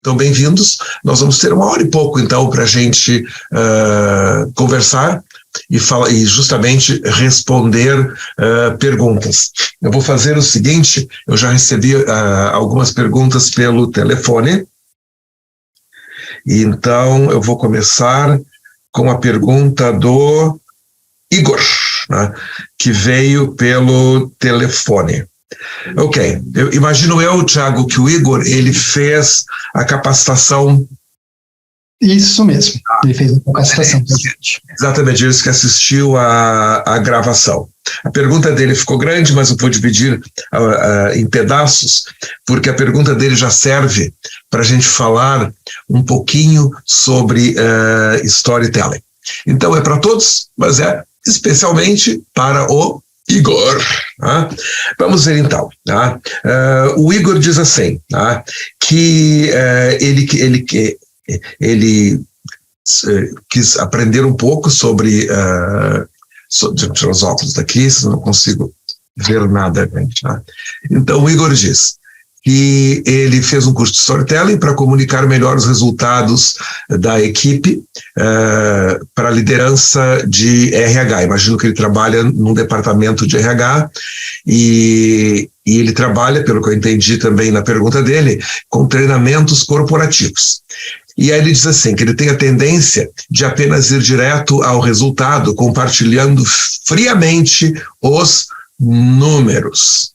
Então, bem-vindos. Nós vamos ter 1 hora e pouco, então, para a gente conversar e justamente responder perguntas. Eu vou fazer o seguinte, eu já recebi algumas perguntas pelo telefone, então eu vou começar com a pergunta do Igor, né, que veio pelo telefone. Ok, imagino, Thiago, que o Igor, ele fez a capacitação. Isso mesmo, ele fez a capacitação. Exatamente, ele que assistiu a gravação. A pergunta dele ficou grande, mas eu vou dividir em pedaços, porque a pergunta dele já serve para a gente falar um pouquinho sobre storytelling. Então é para todos, mas é especialmente para o Igor. Tá? Vamos ver então. Tá? O Igor diz assim, tá? Que ele quis aprender um pouco sobre. Deixa eu tirar os óculos daqui, senão não consigo ver nada. Gente, tá? Então o Igor diz que ele fez um curso de storytelling para comunicar melhor os resultados da equipe para a liderança de RH. Imagino que ele trabalha num departamento de RH e ele trabalha, pelo que eu entendi também na pergunta dele, com treinamentos corporativos. E aí ele diz assim, que ele tem a tendência de apenas ir direto ao resultado, compartilhando friamente os números.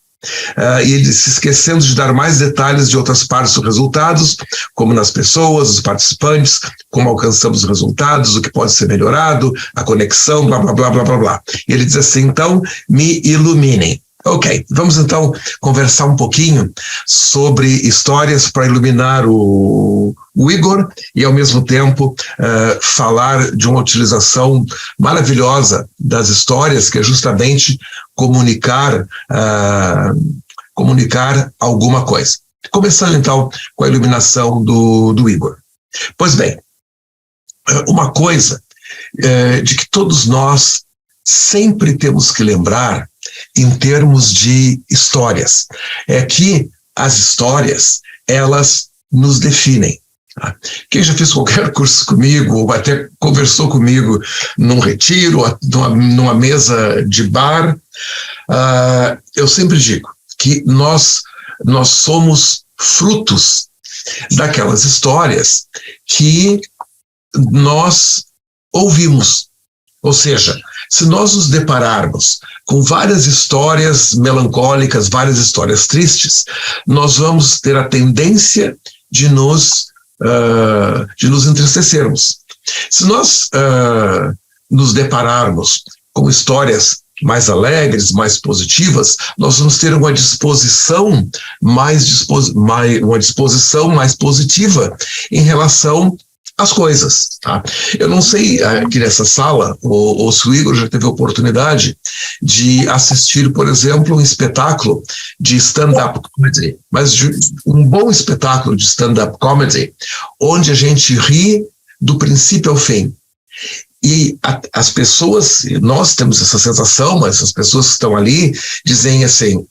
E ele se esquecendo de dar mais detalhes de outras partes dos resultados, como nas pessoas, os participantes, como alcançamos os resultados, o que pode ser melhorado, a conexão, blá, blá, blá, blá, blá, blá. E ele diz assim, então, me iluminem. Ok, vamos então conversar um pouquinho sobre histórias para iluminar o Igor e, ao mesmo tempo, falar de uma utilização maravilhosa das histórias, que é justamente comunicar alguma coisa. Começando então com a iluminação do Igor. Pois bem, uma coisa de que todos nós sempre temos que lembrar em termos de histórias, é que as histórias, elas nos definem. Tá? Quem já fez qualquer curso comigo, ou até conversou comigo num retiro, numa mesa de bar, eu sempre digo que nós somos frutos daquelas histórias que nós ouvimos. Ou seja, se nós nos depararmos com várias histórias melancólicas, várias histórias tristes, nós vamos ter a tendência de nos entristecermos. Se nós nos depararmos com histórias mais alegres, mais positivas, nós vamos ter uma disposição mais positiva em relação as coisas. Tá? Eu não sei aqui nessa sala, ou se o Igor já teve a oportunidade de assistir, por exemplo, um espetáculo de stand-up comedy, mas um bom espetáculo de stand-up comedy, onde a gente ri do princípio ao fim. E as pessoas, nós temos essa sensação, mas as pessoas que estão ali dizem assim,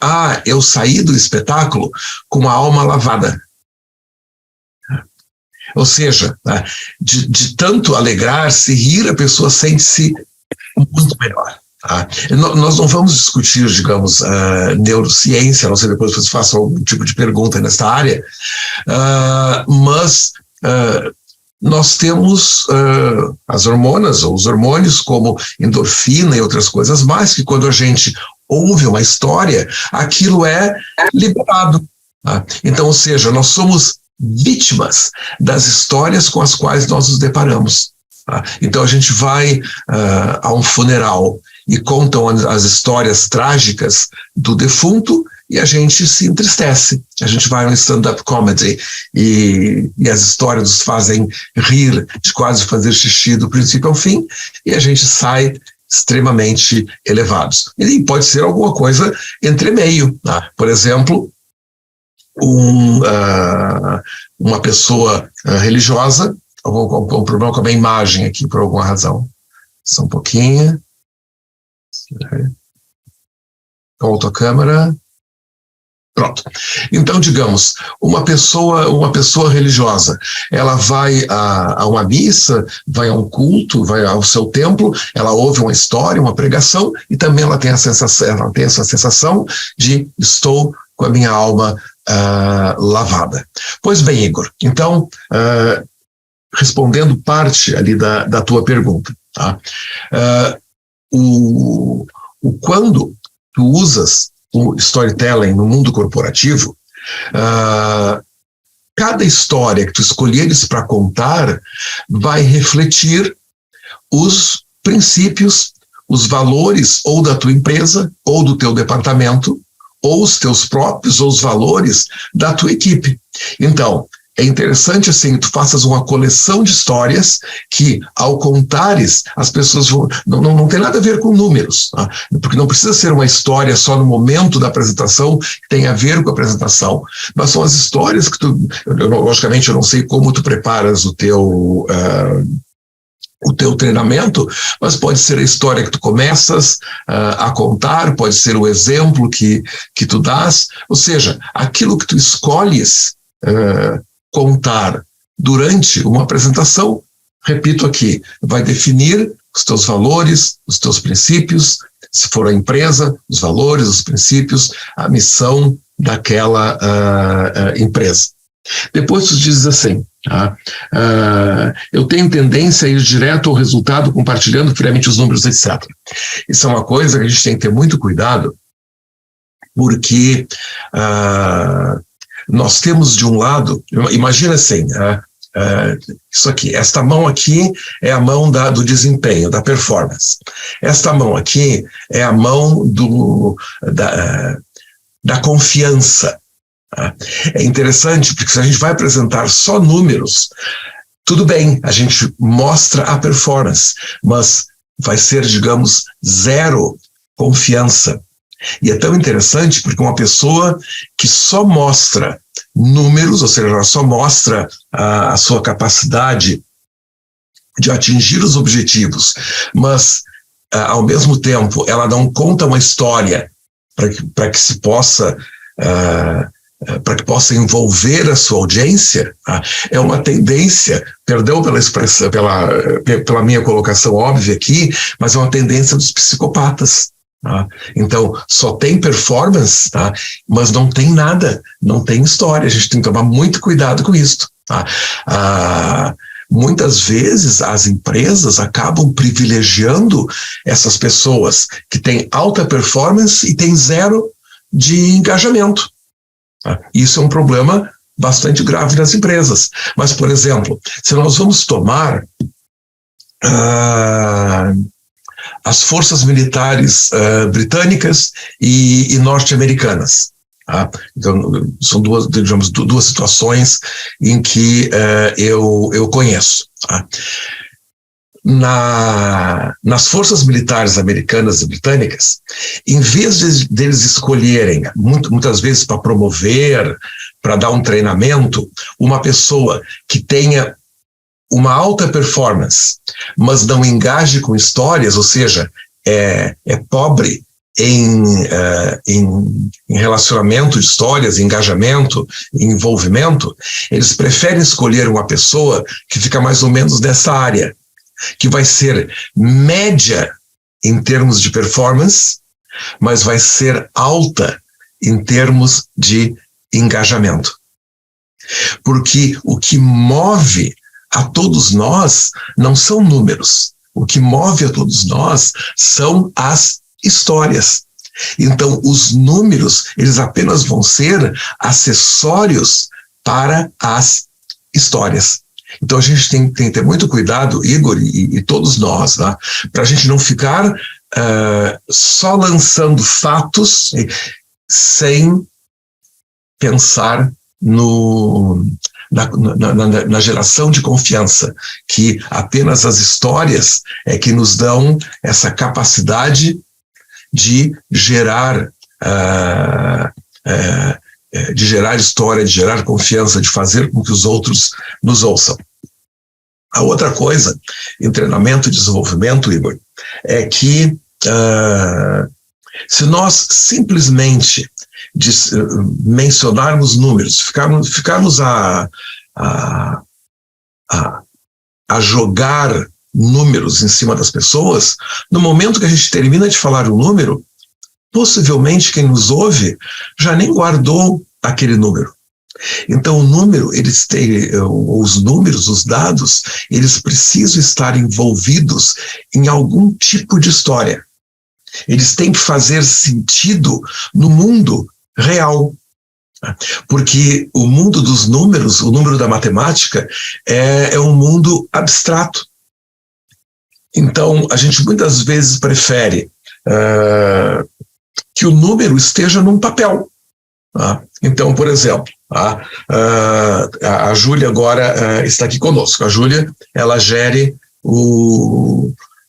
eu saí do espetáculo com a alma lavada. Ou seja, de tanto alegrar-se, rir, a pessoa sente-se muito melhor. Tá? Nós não vamos discutir, digamos, neurociência, não sei, depois vocês façam algum tipo de pergunta nesta área, mas nós temos as hormonas, ou os hormônios, como endorfina e outras coisas mais, que quando a gente ouve uma história, aquilo é liberado. Tá? Então, ou seja, nós somos vítimas das histórias com as quais nós nos deparamos. Tá? Então a gente vai a um funeral e contam as histórias trágicas do defunto e a gente se entristece. A gente vai a um stand-up comedy e as histórias nos fazem rir, de quase fazer xixi do princípio ao fim, e a gente sai extremamente elevados. E pode ser alguma coisa entre meio. Tá? Por exemplo, uma pessoa religiosa, com um problema com a minha imagem aqui por alguma razão. Só um pouquinho. Volta a câmera. Pronto. Então, digamos, uma pessoa religiosa, ela vai a uma missa, vai a um culto, vai ao seu templo, ela ouve uma história, uma pregação, e também ela tem essa sensação de estou com a minha alma lavada. Pois bem, Igor, então, respondendo parte ali da tua pergunta, tá? Quando tu usas o storytelling no mundo corporativo, cada história que tu escolheres para contar vai refletir os princípios, os valores ou da tua empresa, ou do teu departamento, ou os teus próprios, ou os valores da tua equipe. Então, é interessante assim que tu faças uma coleção de histórias que, ao contares, as pessoas vão... Não tem nada a ver com números, tá? Porque não precisa ser uma história só no momento da apresentação que tem a ver com a apresentação, mas são as histórias que tu... Logicamente, eu não sei como tu preparas o teu treinamento, mas pode ser a história que tu começas a contar, pode ser o exemplo que tu dás, ou seja, aquilo que tu escolhes contar durante uma apresentação, repito aqui, vai definir os teus valores, os teus princípios, se for a empresa, os valores, os princípios, a missão daquela empresa. Depois tu dizes assim, eu tenho tendência a ir direto ao resultado compartilhando friamente os números, etc. Isso é uma coisa que a gente tem que ter muito cuidado, porque nós temos de um lado, imagina assim, isso aqui, esta mão aqui é a mão do desempenho, da performance. Esta mão aqui é a mão da confiança. É interessante, porque se a gente vai apresentar só números, tudo bem, a gente mostra a performance, mas vai ser, digamos, zero confiança. E é tão interessante porque uma pessoa que só mostra números, ou seja, ela só mostra a sua capacidade de atingir os objetivos, mas, ao mesmo tempo, ela não conta uma história para que se possa... para que possa envolver a sua audiência, é uma tendência, perdão pela expressão, pela minha colocação óbvia aqui, mas é uma tendência dos psicopatas. Então, só tem performance, mas não tem nada, não tem história. A gente tem que tomar muito cuidado com isso. Muitas vezes as empresas acabam privilegiando essas pessoas que têm alta performance e têm zero de engajamento. Isso é um problema bastante grave nas empresas. Mas, por exemplo, se nós vamos tomar as forças militares britânicas e norte-americanas. Então, são duas situações em que eu conheço. Nas forças militares americanas e britânicas, em vez deles escolherem, muitas vezes para promover, para dar um treinamento, uma pessoa que tenha uma alta performance, mas não engaje com histórias, ou seja, é pobre em relacionamento de histórias, engajamento, envolvimento, eles preferem escolher uma pessoa que fica mais ou menos nessa área, que vai ser média em termos de performance, mas vai ser alta em termos de engajamento. Porque o que move a todos nós não são números. O que move a todos nós são as histórias. Então, os números, eles apenas vão ser acessórios para as histórias. Então, a gente tem que ter muito cuidado, Igor, e todos nós, né, para a gente não ficar só lançando fatos sem pensar na geração de confiança, que apenas as histórias é que nos dão essa capacidade de gerar história, de gerar confiança, de fazer com que os outros nos ouçam. A outra coisa, em treinamento e desenvolvimento, Igor, é que Se nós simplesmente mencionarmos números, ficarmos a jogar números em cima das pessoas, no momento que a gente termina de falar o número, possivelmente quem nos ouve já nem guardou aquele número. Então, o número, os números, os dados, eles precisam estar envolvidos em algum tipo de história. Eles têm que fazer sentido no mundo real. Porque o mundo dos números, o número da matemática, é um mundo abstrato. Então, a gente muitas vezes prefere que o número esteja num papel. Então, por exemplo, a Júlia agora está aqui conosco. A Júlia, ela gere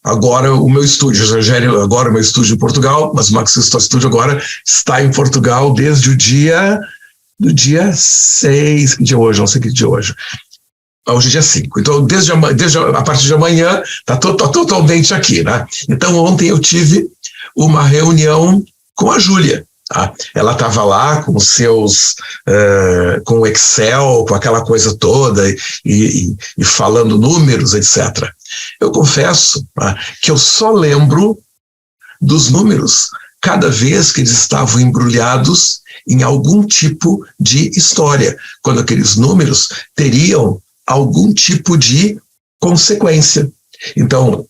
agora o meu estúdio. Eu gero agora o meu estúdio em Portugal, mas o Max Studio agora está em Portugal desde o dia 6, que dia é hoje? Não sei que dia é hoje. Hoje é dia 5. Então, desde a partir de amanhã, está totalmente aqui, né? Então, ontem eu tive uma reunião com a Júlia. Ela estava lá com com o Excel, com aquela coisa toda, e falando números, etc. Eu confesso que eu só lembro dos números cada vez que eles estavam embrulhados em algum tipo de história, quando aqueles números teriam algum tipo de consequência. Então,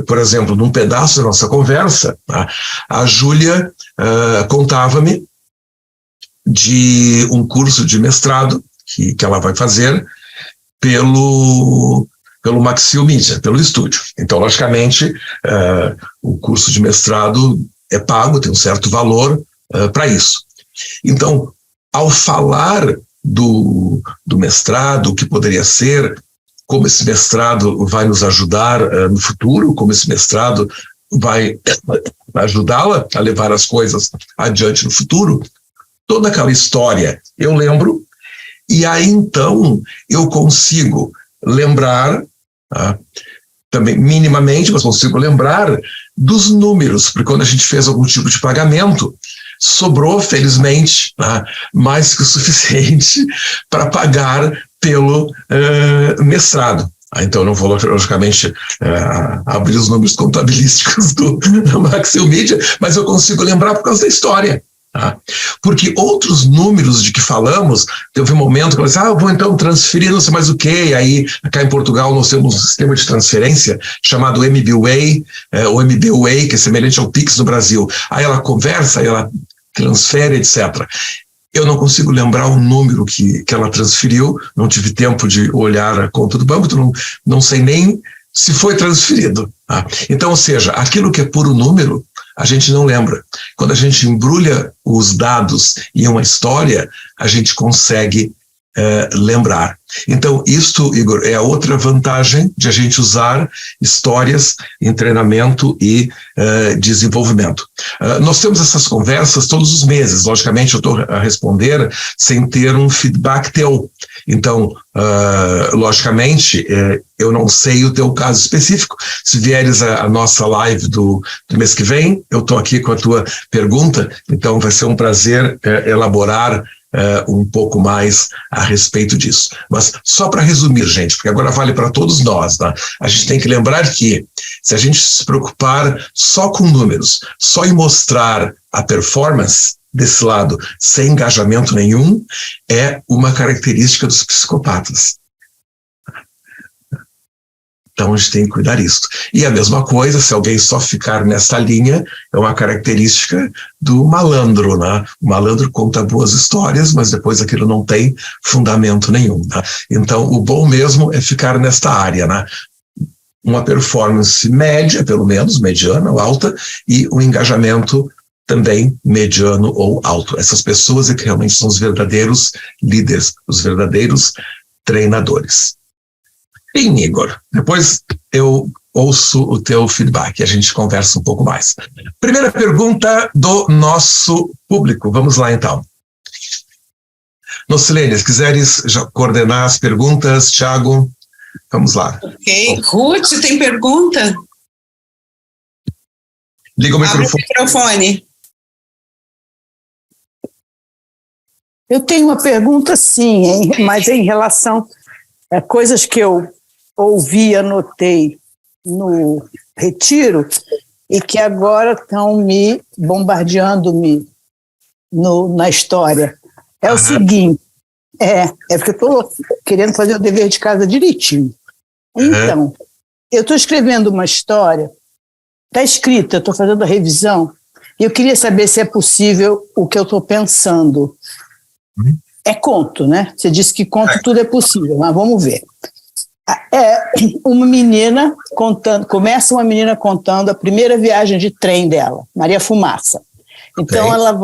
por exemplo, num pedaço da nossa conversa, a Júlia contava-me de um curso de mestrado que ela vai fazer pelo Maxil Media, pelo estúdio. Então, logicamente, o curso de mestrado é pago, tem um certo valor para isso. Então, ao falar do mestrado, o que poderia ser, como esse mestrado vai nos ajudar no futuro, como esse mestrado vai ajudá-la a levar as coisas adiante no futuro, toda aquela história eu lembro, e aí então eu consigo lembrar, também minimamente, mas consigo lembrar dos números, porque quando a gente fez algum tipo de pagamento, sobrou, felizmente, mais que o suficiente para pagar pelo mestrado. Então, não vou, logicamente, abrir os números contabilísticos do Maxil Media, mas eu consigo lembrar por causa da história. Porque outros números de que falamos, teve um momento que eu disse, eu vou então transferir não sei mais o quê, e aí cá em Portugal nós temos um sistema de transferência chamado MBWay, o MBWay, que é semelhante ao Pix no Brasil. Aí ela conversa, aí ela transfere, etc. Eu não consigo lembrar o número que ela transferiu, não tive tempo de olhar a conta do banco, então não sei nem se foi transferido. Então, ou seja, aquilo que é puro número, a gente não lembra. Quando a gente embrulha os dados em uma história, a gente consegue lembrar. Então, isto, Igor, é a outra vantagem de a gente usar histórias em treinamento e desenvolvimento. Nós temos essas conversas todos os meses. Logicamente, eu estou a responder sem ter um feedback teu. Então, logicamente, eu não sei o teu caso específico. Se vieres a nossa live do mês que vem, eu estou aqui com a tua pergunta, então vai ser um prazer elaborar um pouco mais a respeito disso. Mas só para resumir, gente, porque agora vale para todos nós, né? A gente tem que lembrar que se a gente se preocupar só com números, só em mostrar a performance desse lado, sem engajamento nenhum, é uma característica dos psicopatas. Então a gente tem que cuidar disso. E a mesma coisa, se alguém só ficar nessa linha, é uma característica do malandro, né? O malandro conta boas histórias, mas depois aquilo não tem fundamento nenhum, né? Então o bom mesmo é ficar nesta área, né? Uma performance média, pelo menos, mediana ou alta, e um engajamento também mediano ou alto. Essas pessoas é que realmente são os verdadeiros líderes, os verdadeiros treinadores. Sim, Igor, depois eu ouço o teu feedback e a gente conversa um pouco mais. Primeira pergunta do nosso público. Vamos lá, então. Nocilene, se quiseres já coordenar as perguntas, Thiago, vamos lá. Ok. Ruth, tem pergunta? Liga o microfone. Eu tenho uma pergunta, sim, mas em relação a coisas que eu ouvi, anotei no retiro e que agora estão me bombardeando-me na história. É o seguinte, porque eu estou querendo fazer o dever de casa direitinho. Então, eu estou escrevendo uma história, está escrita, estou fazendo a revisão, e eu queria saber se é possível o que eu estou pensando. É conto, né? Você disse que conto tudo é possível, mas vamos ver. Uma menina contando, começa uma menina contando a primeira viagem de trem dela, Maria Fumaça. Então ela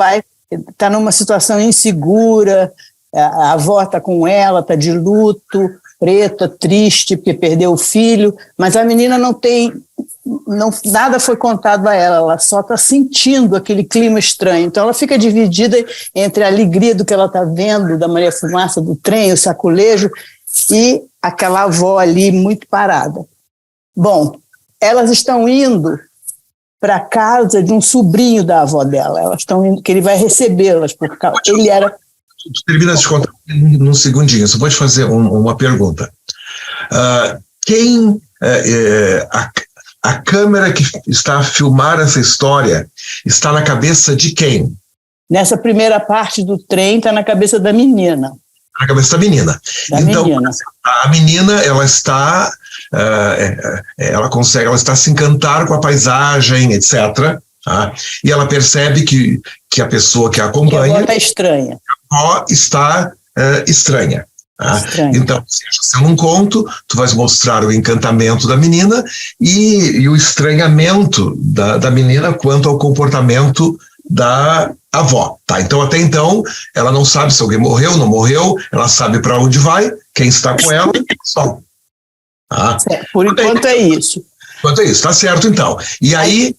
está numa situação insegura, a avó está com ela, está de luto, preta, triste, porque perdeu o filho, mas a menina nada foi contado a ela só está sentindo aquele clima estranho. Então ela fica dividida entre a alegria do que ela está vendo, da Maria Fumaça, do trem, o saculejo, e aquela avó ali muito parada. Bom, elas estão indo para a casa de um sobrinho da avó dela. Elas estão indo, que ele vai recebê-las, porque ele era... Tu termina de contar num segundinho, só vou te fazer uma pergunta. A câmera que está a filmar essa história está na cabeça de quem? Nessa primeira parte do trem está na cabeça da menina. Na cabeça da menina. Então, a menina, ela está se encantar com a paisagem, etc. Tá? E ela percebe que a pessoa que a acompanha... Que a avó está estranha. A avó está estranha. Tá? Então, se é um conto, tu vais mostrar o encantamento da menina e o estranhamento da menina quanto ao comportamento da avó. Tá? Então, até então, ela não sabe se alguém morreu, não morreu, ela sabe para onde vai, quem está com ela, só. Tá? Por enquanto é isso. Enquanto é isso, tá certo então. E aí...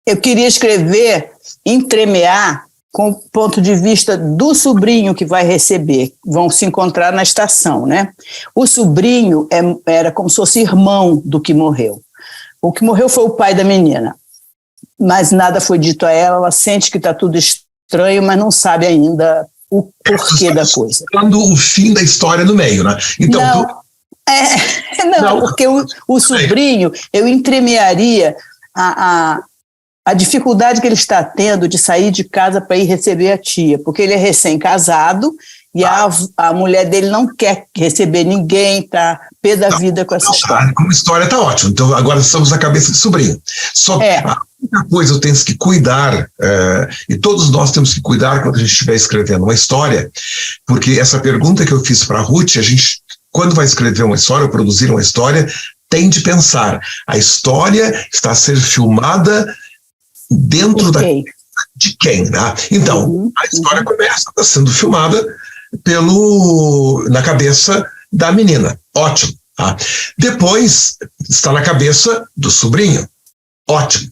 Eu queria escrever, entremear, com o ponto de vista do sobrinho que vai receber, vão se encontrar na estação, né? O sobrinho era como se fosse irmão do que morreu. O que morreu foi o pai da menina, mas nada foi dito a ela, ela sente que está tudo estranho, mas não sabe ainda o porquê da coisa. O fim da história no meio, né? Então, não, porque o sobrinho, eu entremearia a dificuldade que ele está tendo de sair de casa para ir receber a tia, porque ele é recém-casado e a mulher dele não quer receber ninguém, está pé da vida com essa história. Como história está ótimo, então agora estamos na cabeça de sobrinho. Só a única coisa eu tenho que cuidar, e todos nós temos que cuidar quando a gente estiver escrevendo uma história, porque essa pergunta que eu fiz para a Ruth, a gente, quando vai escrever uma história ou produzir uma história, tem de pensar, a história está a ser filmada dentro de quem, né? Então, a história começa, está sendo filmada na cabeça da menina. Ótimo. Tá? Depois, está na cabeça do sobrinho. Ótimo.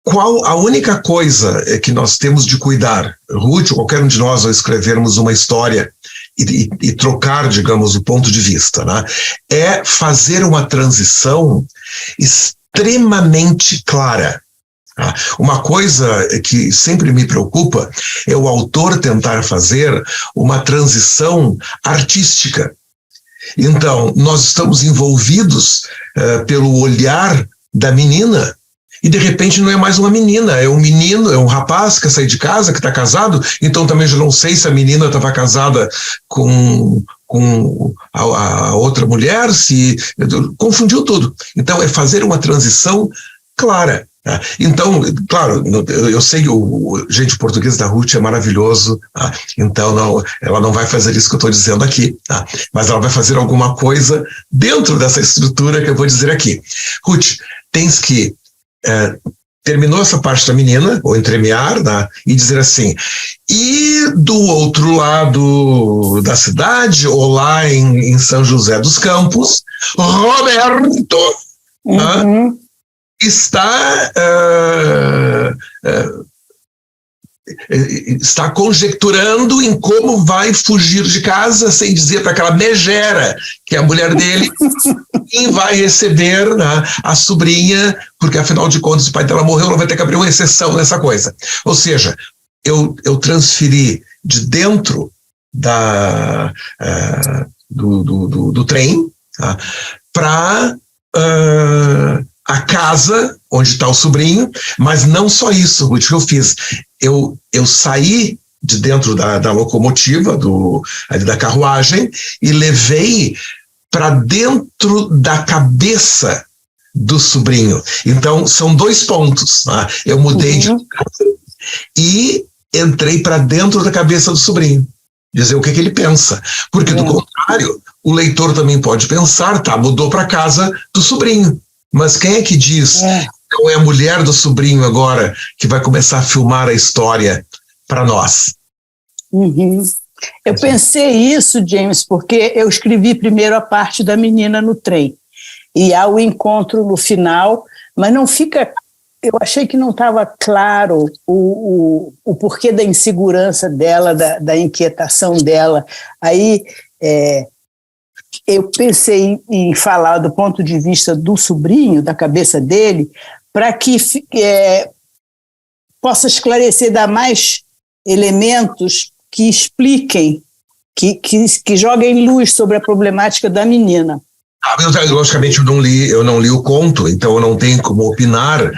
Qual a única coisa que nós temos de cuidar, Ruth, ou qualquer um de nós, ao escrevermos uma história e trocar, digamos, o ponto de vista, né? É fazer uma transição extremamente clara. Uma coisa que sempre me preocupa é o autor tentar fazer uma transição artística. Então, nós estamos envolvidos pelo olhar da menina e, de repente, não é mais uma menina, é um menino, é um rapaz que sai de casa, que está casado, então também já não sei se a menina estava casada com a outra mulher, se confundiu tudo. Então, é fazer uma transição clara. Então, claro, eu sei que o português da Ruth é maravilhoso, então ela não vai fazer isso que eu estou dizendo aqui, mas ela vai fazer alguma coisa dentro dessa estrutura que eu vou dizer aqui. Ruth, tens que terminou essa parte da menina, ou entremear, e dizer assim, e do outro lado da cidade, ou lá em São José dos Campos, Roberto... está está conjecturando em como vai fugir de casa sem dizer para aquela megera, que é a mulher dele, quem vai receber, né, a sobrinha, porque afinal de contas o pai dela morreu, ela vai ter que abrir uma exceção nessa coisa. Ou seja, eu transferi de dentro do trem, tá, para a casa onde está o sobrinho, mas não só isso, o que eu fiz. Eu saí de dentro da locomotiva, ali da carruagem, e levei para dentro da cabeça do sobrinho. Então, são 2 pontos. Tá? Eu mudei de e entrei para dentro da cabeça do sobrinho, dizer o que ele pensa. Porque, do contrário, o leitor também pode pensar, tá, mudou para casa do sobrinho. Mas quem é que diz? Então é a mulher do sobrinho agora que vai começar a filmar a história para nós. Eu pensei isso, James, porque eu escrevi primeiro a parte da menina no trem. E há o encontro no final, mas não fica... Eu achei que não estava claro o porquê da insegurança dela, da inquietação dela. Aí eu pensei em falar do ponto de vista do sobrinho, da cabeça dele, para que possa esclarecer, dar mais elementos que expliquem, que joguem luz sobre a problemática da menina. Logicamente, eu não li o conto, então eu não tenho como opinar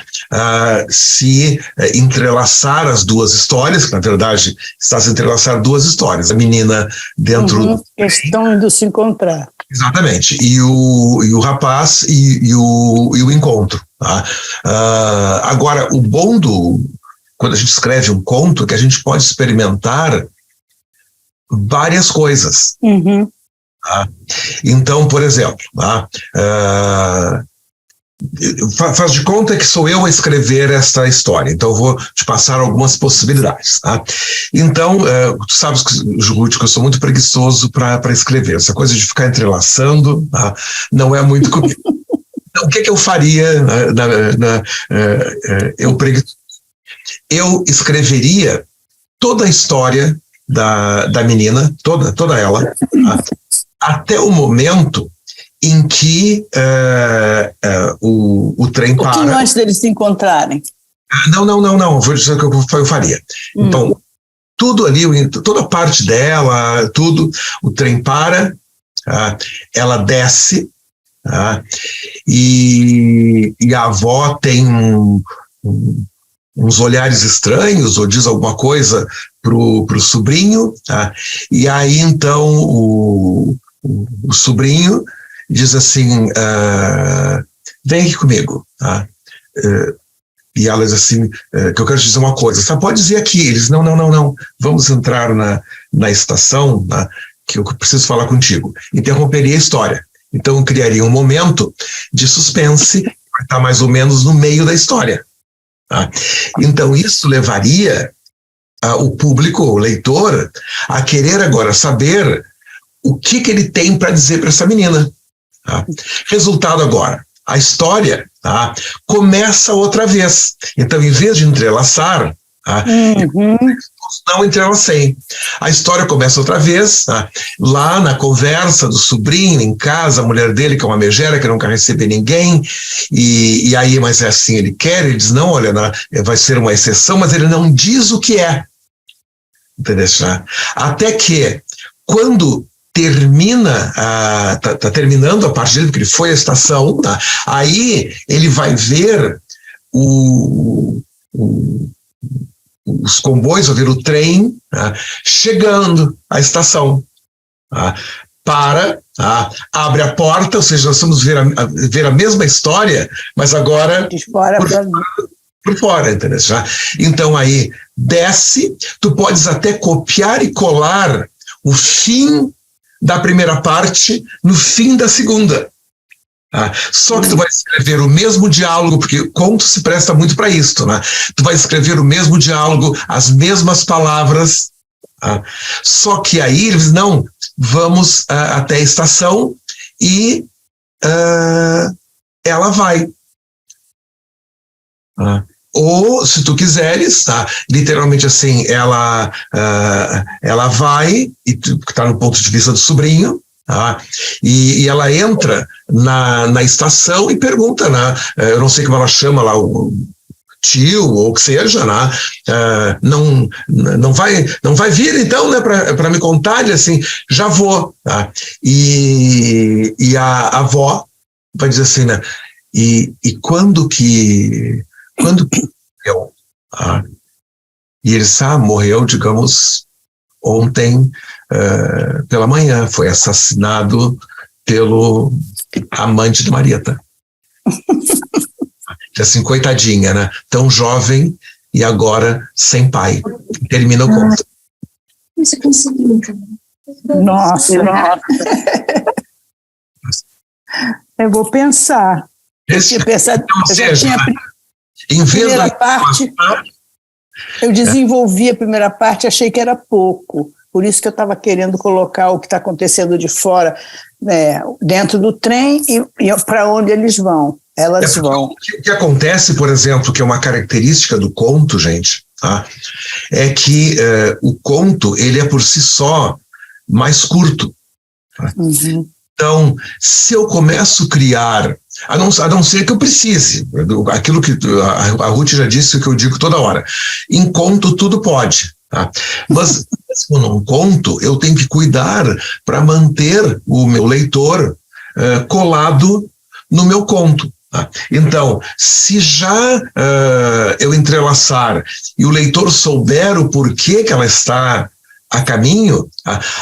se entrelaçar as 2 histórias, que na verdade está se entrelaçar 2 histórias. A menina dentro... estão indo se encontrar. Exatamente. E o rapaz e o encontro. Tá? Agora, o bom quando a gente escreve um conto é que a gente pode experimentar várias coisas. Tá? Então, por exemplo, faz de conta que sou eu a escrever esta história, então eu vou te passar algumas possibilidades. Tá? Então, tu sabes, Ruth, que eu sou muito preguiçoso para escrever, essa coisa de ficar entrelaçando, tá? Não é muito comigo. Então, o que eu faria? Eu escreveria toda a história da menina, toda ela, tá? Até o momento em que o trem para. Um pouquinho antes deles se encontrarem. Não, vou dizer o que eu faria. Então, tudo ali, toda a parte dela, tudo, o trem para, ela desce, e a avó tem uns olhares estranhos, ou diz alguma coisa pro sobrinho, tá? E aí então o sobrinho diz assim, vem aqui comigo, tá? E ela diz assim, que eu quero te dizer uma coisa, você pode dizer aqui. Eles, não, vamos entrar na estação, tá? Que eu preciso falar contigo. Interromperia a história. Então eu criaria um momento de suspense, que vai estar mais ou menos no meio da história. Tá? Então isso levaria o público, o leitor, a querer agora saber o que ele tem para dizer para essa menina. Tá? Resultado agora, a história, tá, começa outra vez. Então, em vez de entrelaçar, tá, não entrelacei. A história começa outra vez, tá, lá na conversa do sobrinho, em casa, a mulher dele, que é uma megera, que não quer receber ninguém, e aí, mas é assim, ele quer, ele diz, não, olha, vai ser uma exceção, mas ele não diz o que é. Entendeu? Até que, quando termina, tá terminando a parte dele, porque ele foi à estação, tá? Aí ele vai ver os comboios, vai ver o trem, tá? Chegando à estação. Tá? Abre a porta, ou seja, nós vamos ver a mesma história, mas agora por fora, entendeu? Então aí desce, tu podes até copiar e colar o fim da primeira parte no fim da segunda. Só que tu vai escrever o mesmo diálogo, porque conto se presta muito para isso, né? Tu vai escrever o mesmo diálogo, as mesmas palavras, só que aí eles não, vamos até a estação e ela vai. ou, se tu quiseres, tá? Literalmente assim, ela vai, e está no ponto de vista do sobrinho, tá? E ela entra na estação e pergunta, né? Eu não sei como ela chama lá, o tio, ou o que seja, né? Não vai vir então, né, para me contar? Ele assim, já vou, tá? E a avó vai dizer assim, né? E quando que morreu? E ele morreu, digamos, ontem pela manhã, foi assassinado pelo amante de Marieta. Assim, coitadinha, né? Tão jovem e agora sem pai. Termina o conto. Você conseguiu, Nossa. Eu vou pensar. Eu já tinha a primeira parte. Eu desenvolvi a primeira parte, achei que era pouco. Por isso que eu estava querendo colocar o que está acontecendo de fora, né, dentro do trem e para onde eles vão. Elas vão. O que acontece, por exemplo, que é uma característica do conto, gente, tá? É que o conto, ele é por si só mais curto. Tá? Uhum. Então, se eu começo a criar, a não ser que eu precise, aquilo que a Ruth já disse, o que eu digo toda hora, em conto tudo pode, tá? Mas num conto eu tenho que cuidar para manter o meu leitor colado no meu conto. Tá? Então, se já eu entrelaçar e o leitor souber o porquê que ela está a caminho,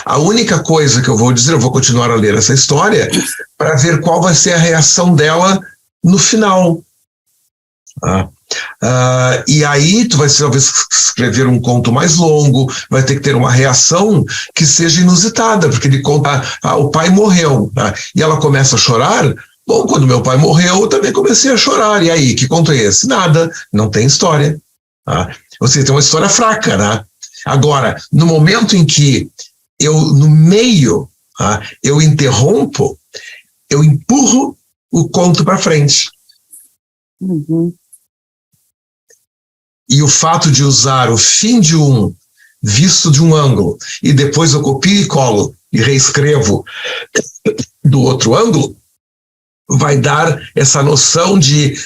a única coisa que eu vou dizer, eu vou continuar a ler essa história para ver qual vai ser a reação dela no final. E aí tu vai talvez escrever um conto mais longo, vai ter que ter uma reação que seja inusitada, porque ele conta, o pai morreu, e ela começa a chorar. Bom, quando meu pai morreu, eu também comecei a chorar. E aí, que conto é esse? Nada, não tem história. Ou seja, tem uma história fraca, né? Agora, no momento em que no meio, eu interrompo, eu empurro o conto para frente. Uhum. E o fato de usar o fim de um visto de um ângulo, e depois eu copio e colo e reescrevo do outro ângulo, vai dar essa noção de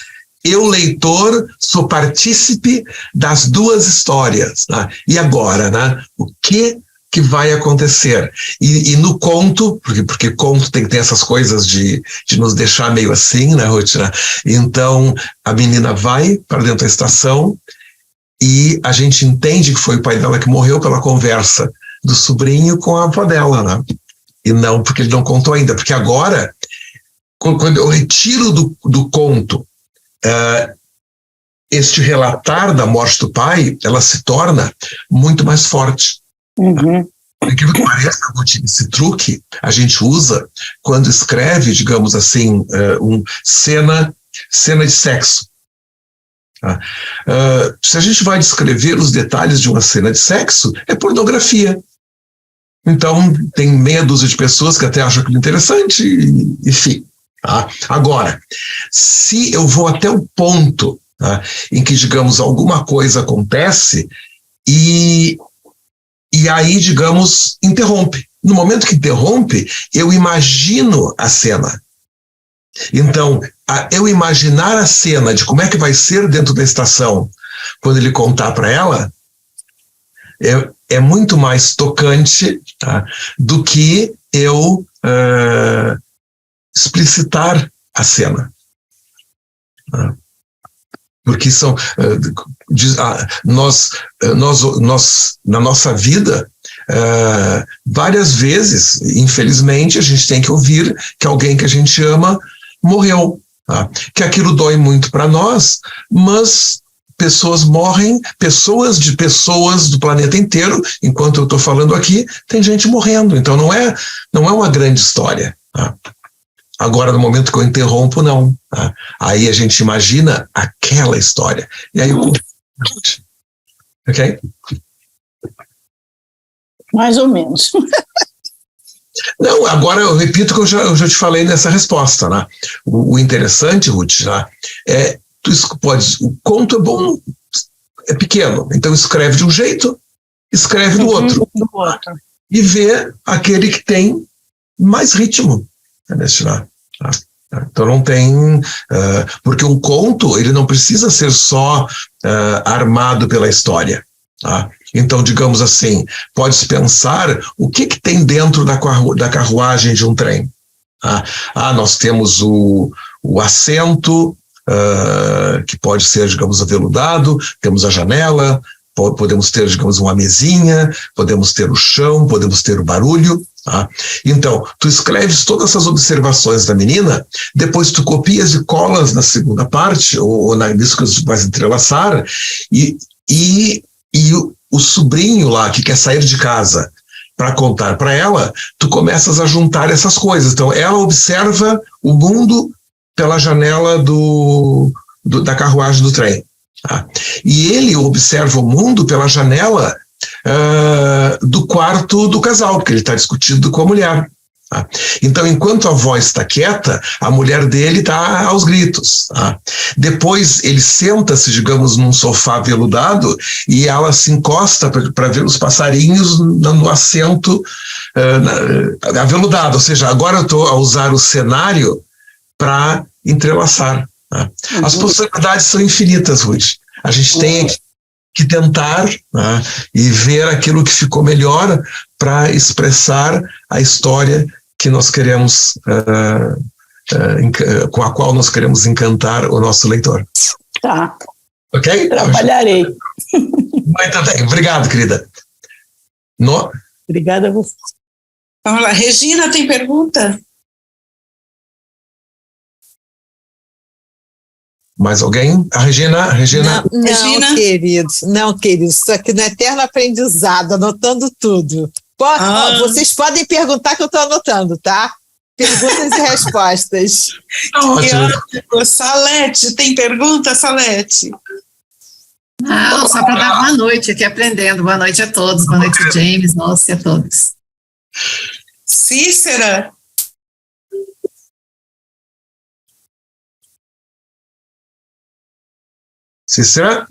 eu, leitor, sou partícipe das duas histórias, né? E agora, né? O que vai acontecer? E no conto, porque conto tem que ter essas coisas de nos deixar meio assim, né, Ruth? Então, a menina vai para dentro da estação e a gente entende que foi o pai dela que morreu pela conversa do sobrinho com a avó dela, né? E não porque ele não contou ainda, porque agora, quando eu retiro do conto este relatar da morte do pai, ela se torna muito mais forte. Uhum. Por incrível que pareça, esse truque a gente usa quando escreve, digamos assim, cena de sexo. Se a gente vai descrever os detalhes de uma cena de sexo, é pornografia. Então, tem meia dúzia de pessoas que até acham aquilo interessante, enfim. Agora, se eu vou até o ponto em que, digamos, alguma coisa acontece e aí, digamos, interrompe. No momento que interrompe, eu imagino a cena. Então, eu imaginar a cena de como é que vai ser dentro da estação quando ele contar para ela é muito mais tocante, tá, do que eu explicitar a cena. Porque nós na nossa vida, várias vezes, infelizmente, a gente tem que ouvir que alguém que a gente ama morreu. Que aquilo dói muito para nós, mas pessoas morrem, pessoas do planeta inteiro, enquanto eu estou falando aqui, tem gente morrendo. Então não é uma grande história. Agora, no momento que eu interrompo, não. Aí a gente imagina aquela história. E aí eu... Ok? Mais ou menos. Não, agora eu repito o que eu já te falei nessa resposta, né? O interessante, Ruth, né, é o conto é bom, é pequeno, então escreve de um jeito, escreve do outro. E vê aquele que tem mais ritmo. Então não tem... porque um conto, ele não precisa ser só armado pela história. Tá? Então, digamos assim, pode-se pensar o que tem dentro da carruagem de um trem. Nós temos o assento, que pode ser, digamos, aveludado, temos a janela, podemos ter, digamos, uma mesinha, podemos ter o chão, podemos ter o barulho. Tá? Então, tu escreves todas essas observações da menina, depois tu copias e colas na segunda parte, ou nisso que tu vais entrelaçar, e o sobrinho lá que quer sair de casa para contar para ela, tu começas a juntar essas coisas. Então, ela observa o mundo pela janela da carruagem do trem. Tá? E ele observa o mundo pela janela do quarto do casal, porque ele está discutindo com a mulher. Tá? Então, enquanto a avó está quieta, a mulher dele está aos gritos. Tá? Depois, ele senta-se, digamos, num sofá veludado e ela se encosta para ver os passarinhos no assento aveludado. Ou seja, agora eu estou a usar o cenário para entrelaçar. Tá? As possibilidades são infinitas, Ruth. A gente tem que tentar, né, e ver aquilo que ficou melhor para expressar a história que nós queremos, com a qual nós queremos encantar o nosso leitor. Tá. Ok? Trabalharei. Muito bem. Obrigado, querida. Obrigada a você. Vamos lá. Regina, tem pergunta? Mais alguém? A Regina? Não, Regina? queridos, estou aqui no eterno aprendizado, anotando tudo. Vocês podem perguntar que eu estou anotando, tá? Perguntas e respostas. Ótimo. Salete, tem pergunta, Salete? Não, só para dar boa noite aqui aprendendo. Boa noite a todos. Boa noite, James, nossa, e a todos. Cícera? Cícera?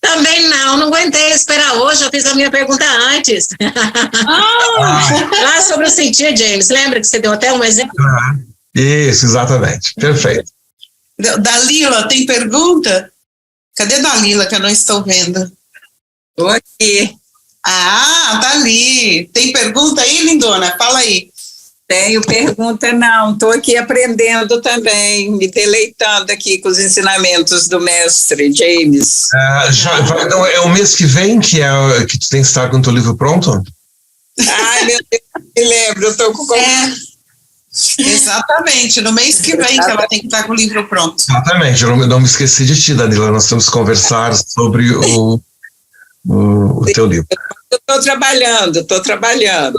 Também não aguentei esperar hoje, eu fiz a minha pergunta antes. Sobre o sentido, James, lembra que você deu até um exemplo? Isso, exatamente, perfeito. Dalila, tem pergunta? Cadê Dalila, que eu não estou vendo? Estou aqui. Tá ali. Tem pergunta aí, lindona? Fala aí. Tenho pergunta, não. Estou aqui aprendendo também, me deleitando aqui com os ensinamentos do mestre James. Então, é o mês que vem que tu tem que estar com o teu livro pronto? Ai, meu Deus, me lembro, eu estou com... Exatamente, no mês que vem que ela tem que estar com o livro pronto. Exatamente, eu não me esqueci de ti, Danila, nós temos que conversar sobre o teu livro. Eu estou trabalhando.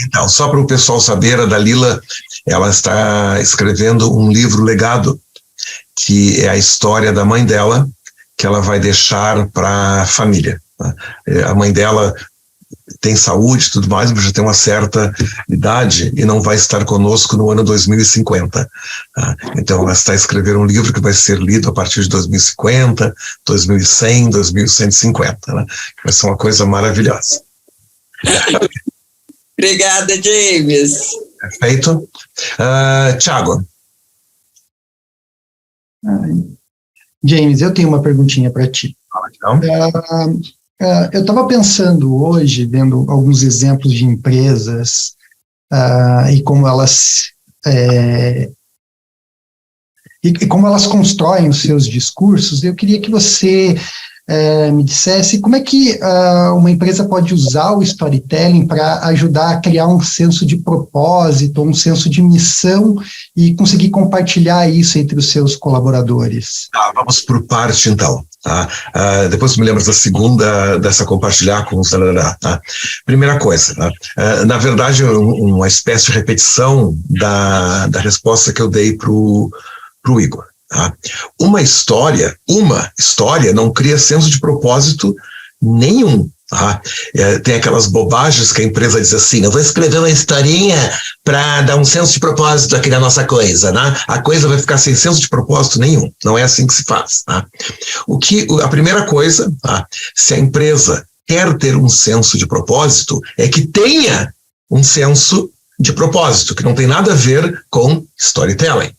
Então, só para o pessoal saber, a Dalila, ela está escrevendo um livro legado, que é a história da mãe dela, que ela vai deixar para a família. Tá? A mãe dela tem saúde e tudo mais, mas já tem uma certa idade e não vai estar conosco no ano 2050. Tá? Então, ela está escrevendo um livro que vai ser lido a partir de 2050, 2100, 2150. Né? Vai ser uma coisa maravilhosa. Obrigada, James. Perfeito. Thiago. James, eu tenho uma perguntinha para ti. Eu estava pensando hoje, vendo alguns exemplos de empresas e como elas constroem os seus discursos. Eu queria que você me dissesse como é que uma empresa pode usar o storytelling para ajudar a criar um senso de propósito, um senso de missão e conseguir compartilhar isso entre os seus colaboradores. Vamos por parte, então. Tá? Depois me lembro da segunda, dessa compartilhar com os... Tá? Primeira coisa, tá? Na verdade, uma espécie de repetição da resposta que eu dei para o Igor. Tá? Uma história não cria senso de propósito nenhum. Tem aquelas bobagens que a empresa diz assim: eu vou escrever uma historinha para dar um senso de propósito aqui na nossa coisa, né? A coisa vai ficar sem senso de propósito nenhum. Não é assim que se faz. Tá? A primeira coisa, se a empresa quer ter um senso de propósito, é que tenha um senso de propósito, que não tem nada a ver com storytelling.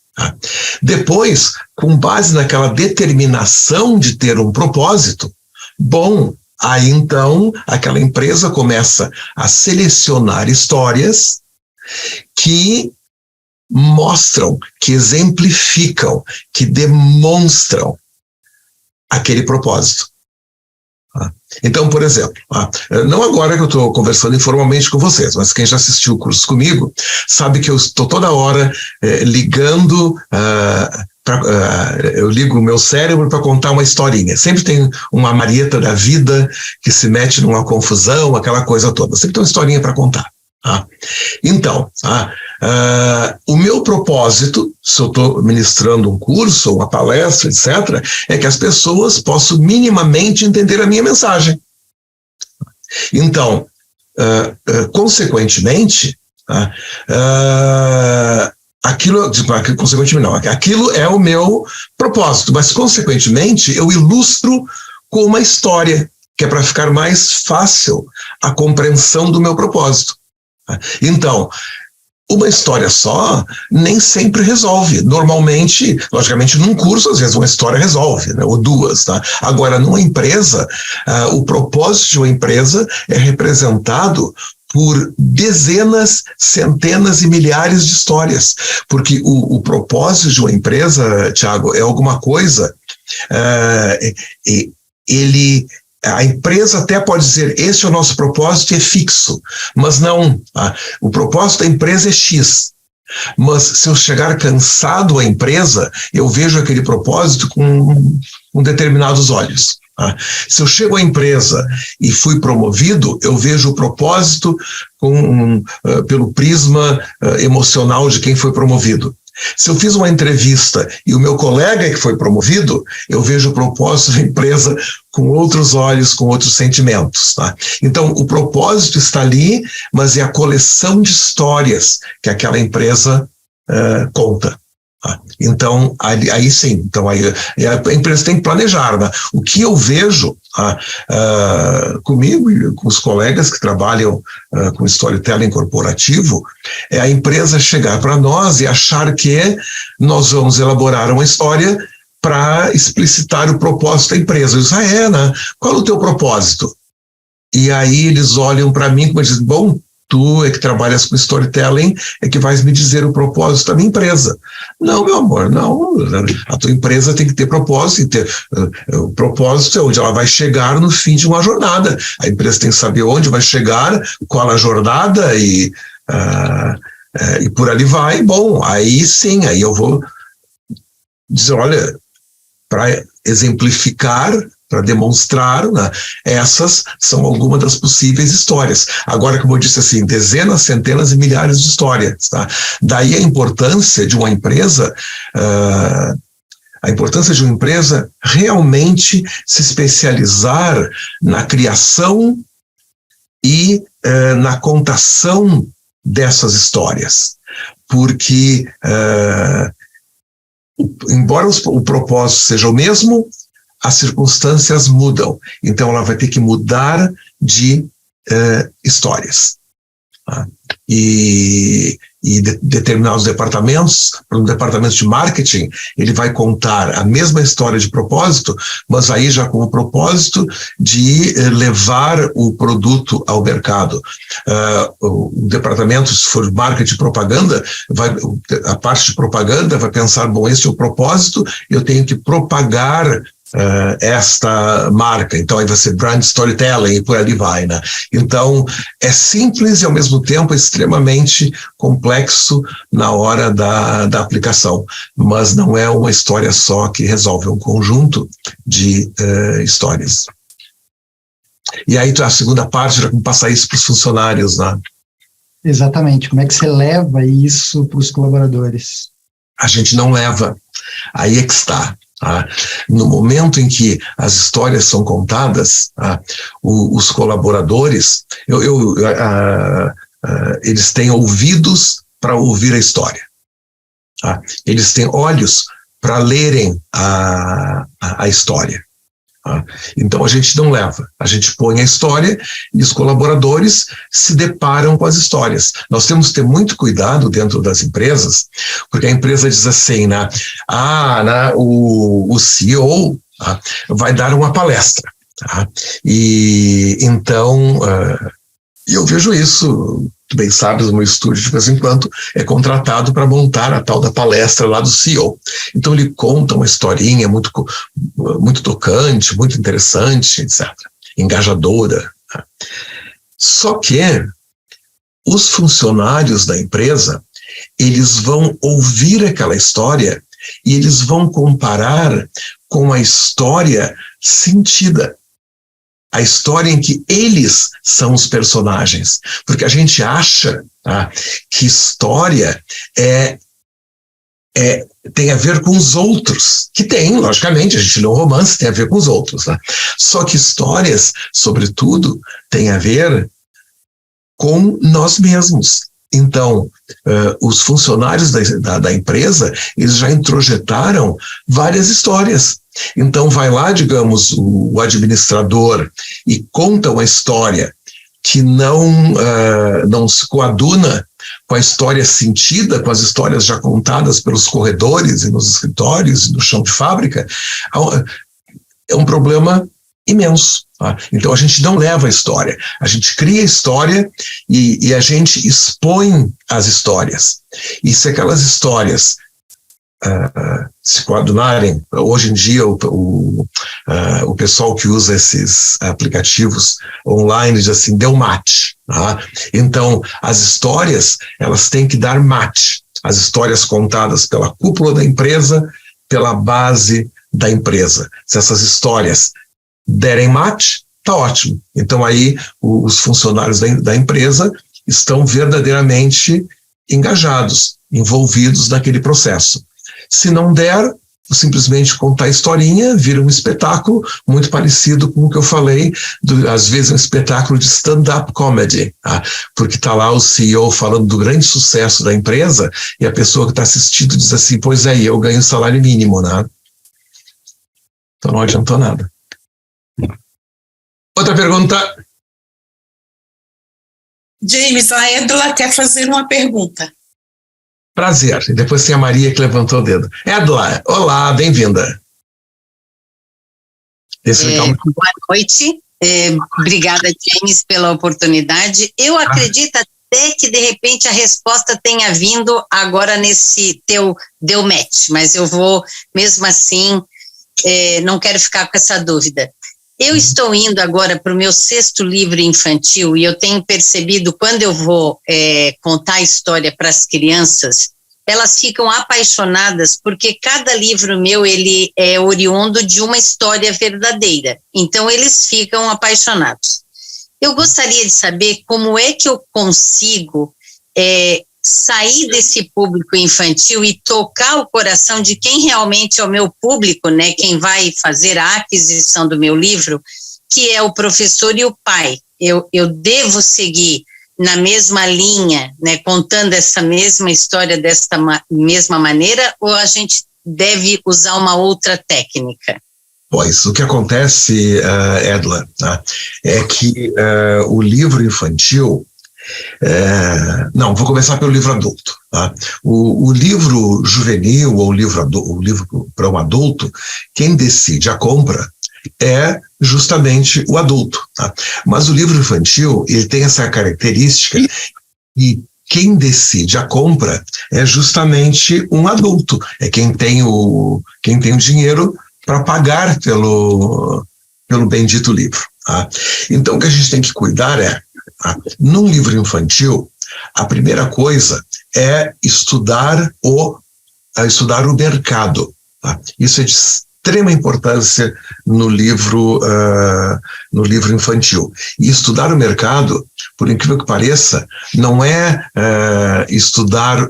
Depois, com base naquela determinação de ter um propósito, aí então aquela empresa começa a selecionar histórias que mostram, que exemplificam, que demonstram aquele propósito. Então, por exemplo, não agora que eu estou conversando informalmente com vocês, mas quem já assistiu o curso comigo sabe que eu estou toda hora ligando, eu ligo o meu cérebro para contar uma historinha. Sempre tem uma Marieta da vida que se mete numa confusão, aquela coisa toda. Sempre tem uma historinha para contar. Então, o meu propósito, se eu estou ministrando um curso, uma palestra, etc., é que as pessoas possam minimamente entender a minha mensagem. Então, consequentemente, aquilo é o meu propósito, mas consequentemente eu ilustro com uma história, que é para ficar mais fácil a compreensão do meu propósito. Então, uma história só nem sempre resolve. Normalmente, logicamente, num curso, às vezes uma história resolve, né, ou duas. Tá? Agora, numa empresa, o propósito de uma empresa é representado por dezenas, centenas e milhares de histórias. Porque o propósito de uma empresa, Tiago, é alguma coisa, a empresa até pode dizer, esse é o nosso propósito e é fixo, mas não, o propósito da empresa é X. Mas se eu chegar cansado à empresa, eu vejo aquele propósito com determinados olhos. Se eu chego à empresa e fui promovido, eu vejo o propósito pelo prisma emocional de quem foi promovido. Se eu fiz uma entrevista e o meu colega que foi promovido, eu vejo o propósito da empresa com outros olhos, com outros sentimentos. Tá? Então, o propósito está ali, mas é a coleção de histórias que aquela empresa conta. Tá? Então, aí sim, então aí a empresa tem que planejar. Né? O que eu vejo comigo e com os colegas que trabalham com storytelling corporativo, é a empresa chegar para nós e achar que nós vamos elaborar uma história para explicitar o propósito da empresa. Eu digo, né? Qual é o teu propósito? E aí eles olham para mim e dizem, bom, tu é que trabalhas com storytelling, é que vais me dizer o propósito da minha empresa. Não, meu amor, não. A tua empresa tem que ter propósito. O propósito é onde ela vai chegar no fim de uma jornada. A empresa tem que saber onde vai chegar, qual a jornada e por ali vai. Bom, aí sim, aí eu vou dizer, olha, para exemplificar, para demonstrar, né, essas são algumas das possíveis histórias. Agora, como eu disse assim, dezenas, centenas e milhares de histórias. Tá? Daí a importância de uma empresa, realmente se especializar na criação e na contação dessas histórias. Porque, embora o propósito seja o mesmo, as circunstâncias mudam. Então, ela vai ter que mudar de histórias. Tá? E determinados departamentos, para um departamento de marketing, ele vai contar a mesma história de propósito, mas aí já com o propósito de levar o produto ao mercado. O departamento, se for marketing e propaganda, a parte de propaganda vai pensar, bom, esse é o propósito, eu tenho que propagar esta marca, então aí vai ser brand storytelling e por ali vai, né? Então é simples e ao mesmo tempo extremamente complexo na hora da aplicação, mas não é uma história só que resolve, um conjunto de histórias. E aí a segunda parte era como passar isso para os funcionários, né? Exatamente, como é que você leva isso para os colaboradores? A gente não leva, aí é que está. No momento em que as histórias são contadas, os colaboradores, eles têm ouvidos para ouvir a história. Eles têm olhos para lerem a história. Então a gente não leva, a gente põe a história e os colaboradores se deparam com as histórias. Nós temos que ter muito cuidado dentro das empresas, porque a empresa diz assim, o CEO vai dar uma palestra. E então eu vejo isso, tu bem sabes, o meu estúdio de vez em quando é contratado para montar a tal da palestra lá do CEO. Então ele conta uma historinha muito tocante, muito interessante, etc. Engajadora. Só que os funcionários da empresa, eles vão ouvir aquela história e eles vão comparar com a história sentida. A história em que eles são os personagens. Porque a gente acha que história tem a ver com os outros. Que tem, logicamente, a gente lê um romance, tem a ver com os outros. Só que histórias, sobretudo, tem a ver com nós mesmos. Então, os funcionários da empresa, eles já introjetaram várias histórias. Então vai lá, digamos, o administrador e conta uma história que não se coaduna com a história sentida, com as histórias já contadas pelos corredores e nos escritórios e no chão de fábrica. É um problema imenso. Então a gente não leva a história, a gente cria a história e a gente expõe as histórias. E se aquelas histórias se coadunarem, hoje em dia o pessoal que usa esses aplicativos online diz assim, deu match. Então as histórias, elas têm que dar match. As histórias contadas pela cúpula da empresa, pela base da empresa. Se essas histórias derem match, tá ótimo. Então aí os funcionários da empresa estão verdadeiramente engajados, envolvidos naquele processo. Se não der, simplesmente contar a historinha, vira um espetáculo muito parecido com o que eu falei, às vezes um espetáculo de stand-up comedy, porque está lá o CEO falando do grande sucesso da empresa e a pessoa que está assistindo diz assim, pois é, eu ganho salário mínimo, Então não adiantou nada. Outra pergunta. James, a Edla quer fazer uma pergunta. Prazer. E depois tem a Maria que levantou o dedo. Edla, olá, bem-vinda. Boa noite. Obrigada, James, pela oportunidade. Eu acredito até que, de repente, a resposta tenha vindo agora nesse teu deu match, mas eu vou, mesmo assim, não quero ficar com essa dúvida. Eu estou indo agora para o meu 6º livro infantil e eu tenho percebido, quando eu vou contar a história para as crianças, elas ficam apaixonadas porque cada livro meu, ele é oriundo de uma história verdadeira. Então, eles ficam apaixonados. Eu gostaria de saber como é que eu consigo sair desse público infantil e tocar o coração de quem realmente é o meu público, né? Quem vai fazer a aquisição do meu livro, que é o professor e o pai. Eu devo seguir na mesma linha, né? Contando essa mesma história desta mesma maneira, ou a gente deve usar uma outra técnica? Pois, o que acontece, Edla, é que o livro infantil, não, vou começar pelo livro adulto. O livro juvenil ou o livro para um adulto, quem decide a compra é justamente o adulto. Mas o livro infantil, ele tem essa característica e quem decide a compra é justamente um adulto, é quem tem o dinheiro para pagar pelo bendito livro. Então o que a gente tem que cuidar num livro infantil, a primeira coisa é estudar o mercado. Isso é de extrema importância no livro infantil. E estudar o mercado, por incrível que pareça, não é estudar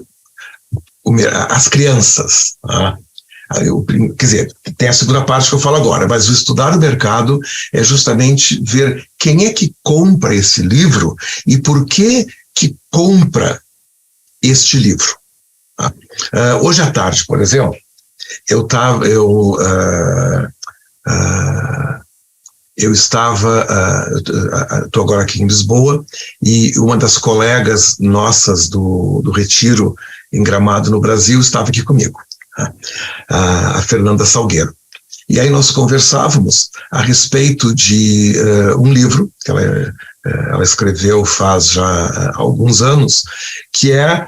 as crianças. Quer dizer, tem a segunda parte que eu falo agora, mas o estudar o mercado é justamente ver quem é que compra esse livro e por que compra este livro. Hoje à tarde, por exemplo, eu estou agora aqui em Lisboa, e uma das colegas nossas do Retiro em Gramado, no Brasil, estava aqui comigo, a Fernanda Salgueiro. E aí nós conversávamos a respeito de um livro que ela escreveu faz já alguns anos, que é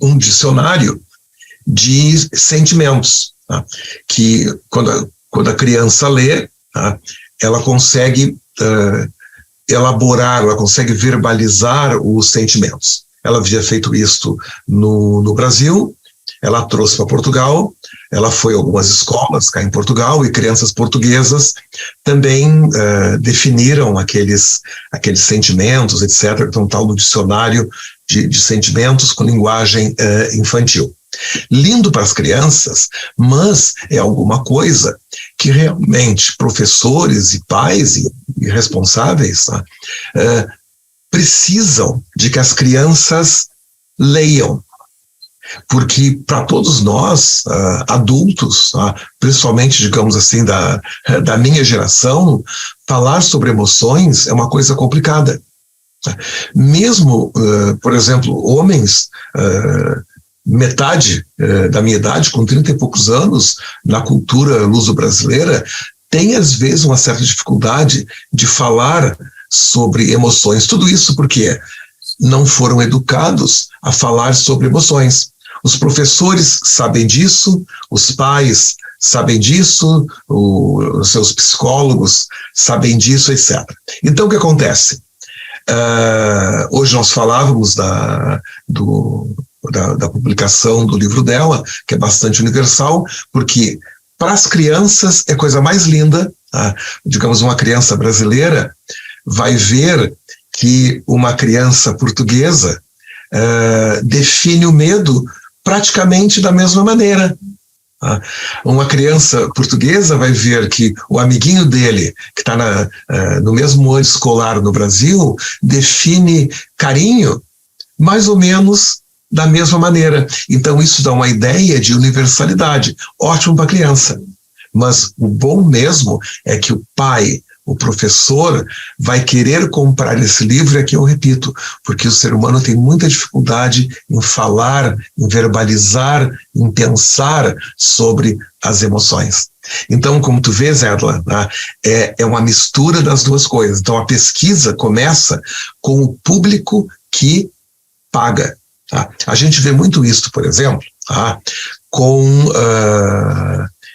um dicionário de sentimentos, que quando a criança lê, ela consegue elaborar, ela consegue verbalizar os sentimentos. Ela havia feito isto no Brasil, ela trouxe para Portugal, ela foi a algumas escolas cá em Portugal, e crianças portuguesas também definiram aqueles sentimentos, etc., então tal do dicionário de sentimentos com linguagem infantil. Lindo para as crianças, mas é alguma coisa que realmente professores e pais e responsáveis precisam de que as crianças leiam. Porque para todos nós, adultos, principalmente, digamos assim, da minha geração, falar sobre emoções é uma coisa complicada. Mesmo, por exemplo, homens, metade da minha idade, com 30 e poucos anos, na cultura luso-brasileira, tem às vezes uma certa dificuldade de falar sobre emoções. Tudo isso porque não foram educados a falar sobre emoções. Os professores sabem disso, os pais sabem disso, os seus psicólogos sabem disso, etc. Então, o que acontece? Hoje nós falávamos da publicação do livro dela, que é bastante universal, porque para as crianças é a coisa mais linda. Digamos, uma criança brasileira vai ver que uma criança portuguesa define o medo praticamente da mesma maneira. Uma criança portuguesa vai ver que o amiguinho dele, que está no mesmo ano escolar no Brasil, define carinho mais ou menos da mesma maneira. Então isso dá uma ideia de universalidade, ótimo para a criança. Mas o bom mesmo é que o pai, o professor, vai querer comprar esse livro, e aqui eu repito, porque o ser humano tem muita dificuldade em falar, em verbalizar, em pensar sobre as emoções. Então, como tu vês, Edla, é uma mistura das duas coisas. Então, a pesquisa começa com o público que paga. A gente vê muito isso, por exemplo,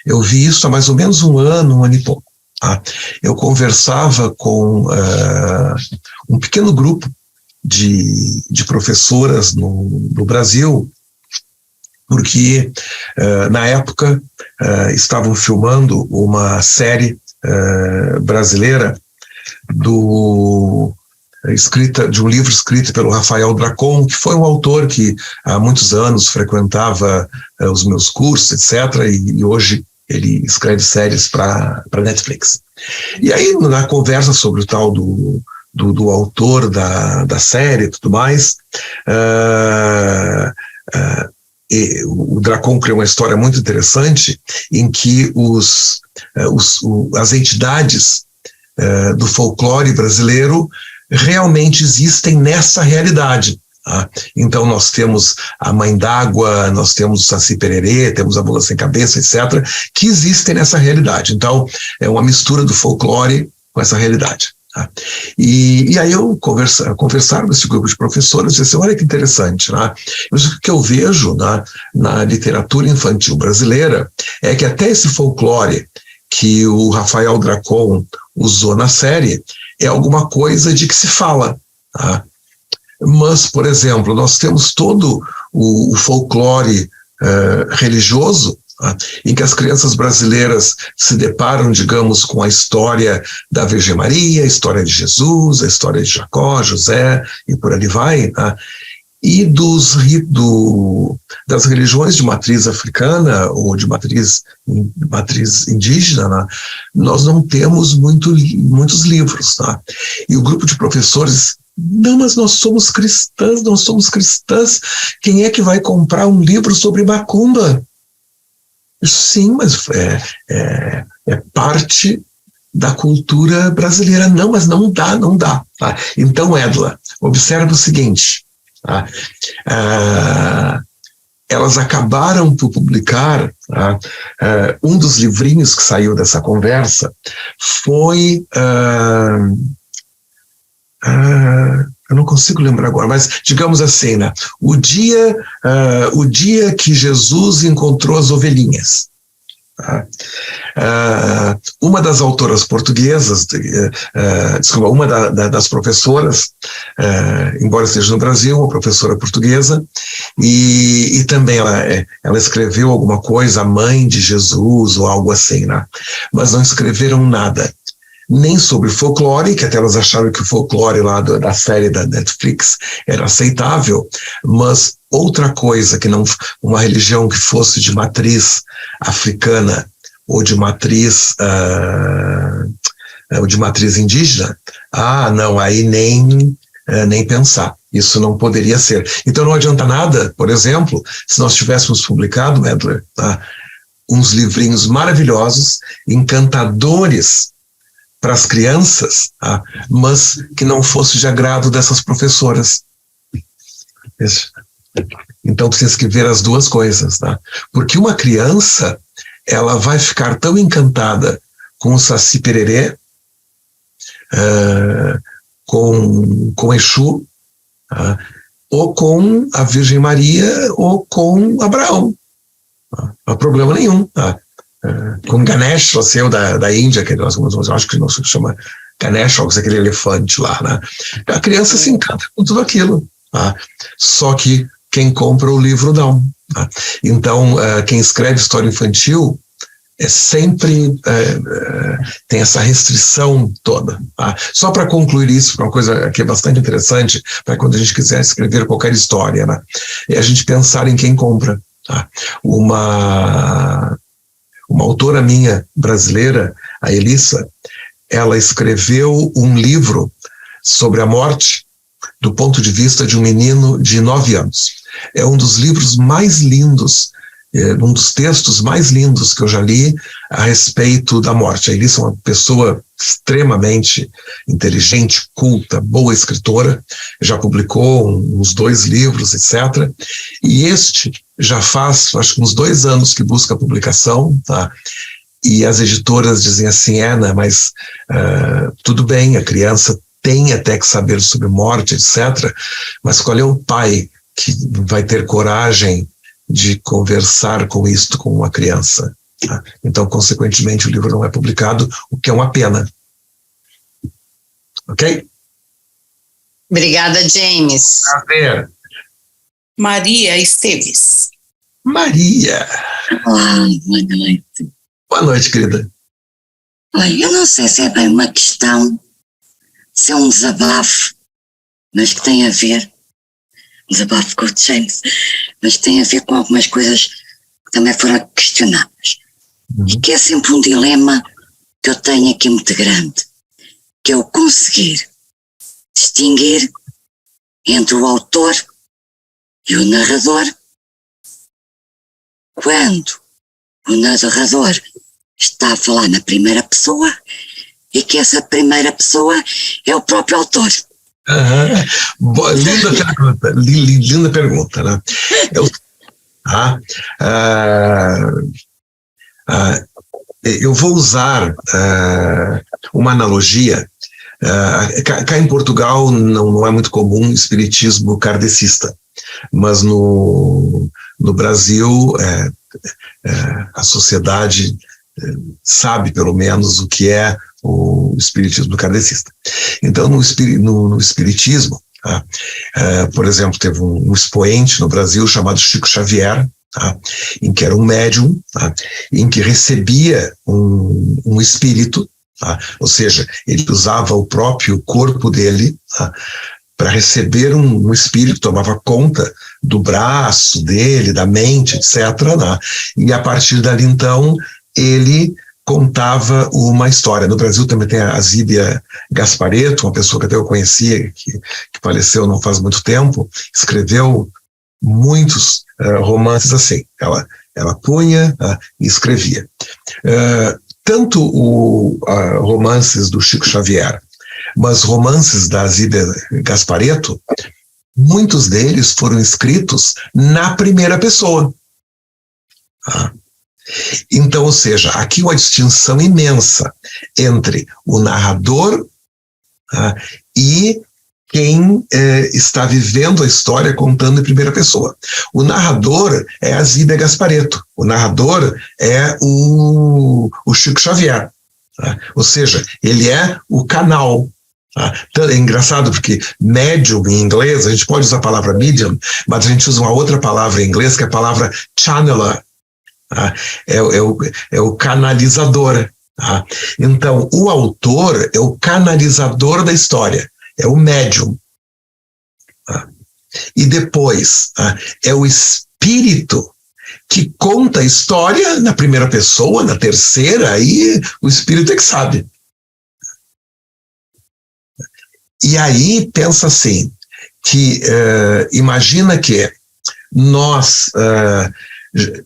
eu vi isso há mais ou menos um ano e pouco. Eu conversava com um pequeno grupo de professoras no Brasil, porque na época estavam filmando uma série brasileira de um livro escrito pelo Rafael Dracon, que foi um autor que há muitos anos frequentava os meus cursos, etc., e hoje ele escreve séries para Netflix. E aí, na conversa sobre o tal do autor da série e tudo mais, o Dracon criou uma história muito interessante em que as entidades do folclore brasileiro realmente existem nessa realidade. Então nós temos a Mãe d'Água, nós temos o Saci Pererê, temos a Mula Sem Cabeça, etc., que existem nessa realidade. Então é uma mistura do folclore com essa realidade. E aí eu conversar com esse grupo de professores e disse, olha que interessante, o que eu vejo na literatura infantil brasileira é que até esse folclore que o Rafael Dracon usou na série é alguma coisa de que se fala. Mas, por exemplo, nós temos todo o folclore religioso, em que as crianças brasileiras se deparam, digamos, com a história da Virgem Maria, a história de Jesus, a história de Jacó, José, e por ali vai. e das religiões de matriz africana ou de matriz indígena, né, nós não temos muitos livros. Tá? E o grupo de professores, não, mas nós somos cristãs, quem é que vai comprar um livro sobre macumba? Sim, mas é parte da cultura brasileira. Não, mas não dá. Tá? Então, Edla, observa o seguinte, tá? Elas acabaram por publicar, tá? Um dos livrinhos que saiu dessa conversa foi... eu não consigo lembrar agora, mas digamos assim, né? O dia que Jesus encontrou as ovelhinhas. Uma das autoras portuguesas, desculpa, uma das professoras, embora esteja no Brasil, uma professora portuguesa, e também ela escreveu alguma coisa, a mãe de Jesus ou algo assim, né? Mas não escreveram nada. Nem sobre folclore, que até elas acharam que o folclore lá da série da Netflix era aceitável, mas outra coisa, que não uma religião que fosse de matriz africana ou de matriz indígena, não, aí nem pensar. Isso não poderia ser. Então não adianta nada, por exemplo, se nós tivéssemos publicado, Edler, uns livrinhos maravilhosos, encantadores para as crianças, mas que não fosse de agrado dessas professoras. Então precisa ver as duas coisas, tá? Porque uma criança, ela vai ficar tão encantada com o Saci Pererê, com Exu, ou com a Virgem Maria, ou com Abraão. Não há problema nenhum, tá? Com Ganesh, da Índia, que nós acho que nós chama Ganesh, aquele elefante lá, né? A criança se encanta com tudo aquilo, tá? Só que quem compra o livro não, tá? Então, quem escreve história infantil sempre tem essa restrição toda, tá? Só para concluir isso, uma coisa que é bastante interessante, para quando a gente quiser escrever qualquer história, né? É a gente pensar em quem compra, tá? Uma autora minha brasileira, a Elissa, ela escreveu um livro sobre a morte do ponto de vista de um menino de 9 anos. É um dos livros mais lindos, um dos textos mais lindos que eu já li a respeito da morte. A Elissa é uma pessoa extremamente inteligente, culta, boa escritora, já publicou uns 2 livros, etc. E este já faz, acho que uns 2 anos que busca a publicação, tá? E as editoras dizem assim, mas tudo bem, a criança tem até que saber sobre morte, etc. Mas qual é o pai que vai ter coragem de conversar com isto com uma criança? Tá? Então, consequentemente, o livro não é publicado, o que é uma pena. Ok? Obrigada, James. Prazer. Maria Esteves. Maria. Olá, boa noite. Boa noite, querida. Olha, eu não sei se é bem uma questão, se é um desabafo, mas que tem a ver, desabafo com o James, mas que tem a ver com algumas coisas que também foram questionadas. E que é sempre um dilema que eu tenho aqui muito grande, que é o conseguir distinguir entre o autor e o narrador, quando o narrador está a falar na primeira pessoa e que essa primeira pessoa é o próprio autor. Linda pergunta, né? Eu vou usar uma analogia. Cá em Portugal não é muito comum o espiritismo kardecista, mas no Brasil a sociedade sabe pelo menos o que é o espiritismo kardecista. Então no espiritismo, por exemplo, teve um expoente no Brasil chamado Chico Xavier, em que era um médium, em que recebia um espírito, ou seja, ele usava o próprio corpo dele para receber um espírito que tomava conta do braço dele, da mente, etc., né? E a partir dali, então, ele contava uma história. No Brasil também tem a Zíbia Gasparetto, uma pessoa que até eu conhecia, que faleceu não faz muito tempo, escreveu muitos romances assim. Ela punha e escrevia. Tanto romances do Chico Xavier, mas romances da Zíbia Gasparetto, muitos deles foram escritos na primeira pessoa. Então, ou seja, aqui uma distinção imensa entre o narrador e quem está vivendo a história contando em primeira pessoa. O narrador é a Zíbia Gasparetto, o narrador é o Chico Xavier, ou seja, ele é o canal. É engraçado porque médium em inglês, a gente pode usar a palavra medium, mas a gente usa uma outra palavra em inglês que é a palavra channeler. É o canalizador. Então, o autor é o canalizador da história, é o médium. E depois, é o espírito que conta a história na primeira pessoa, na terceira, aí o espírito é que sabe. E aí, pensa assim, que imagina que nós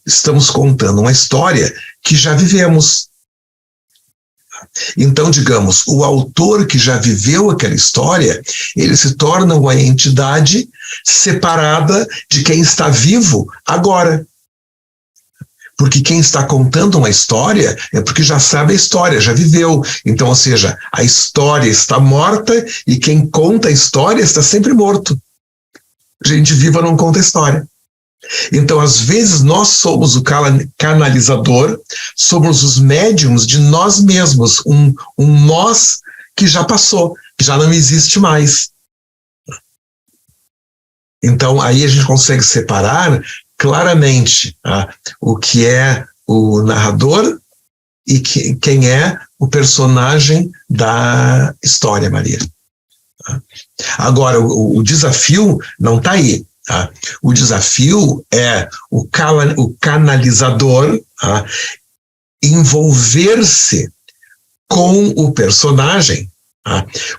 estamos contando uma história que já vivemos. Então, digamos, o autor que já viveu aquela história, ele se torna uma entidade separada de quem está vivo agora. Porque quem está contando uma história é porque já sabe a história, já viveu. Então, ou seja, a história está morta e quem conta a história está sempre morto. Gente viva não conta história. Então, às vezes, nós somos o canalizador, somos os médiums de nós mesmos, um nós que já passou, que já não existe mais. Então, aí a gente consegue separar claramente o que é o narrador e quem é o personagem da história, Maria. Agora, o desafio não está aí. O desafio é o canalizador envolver-se com o personagem,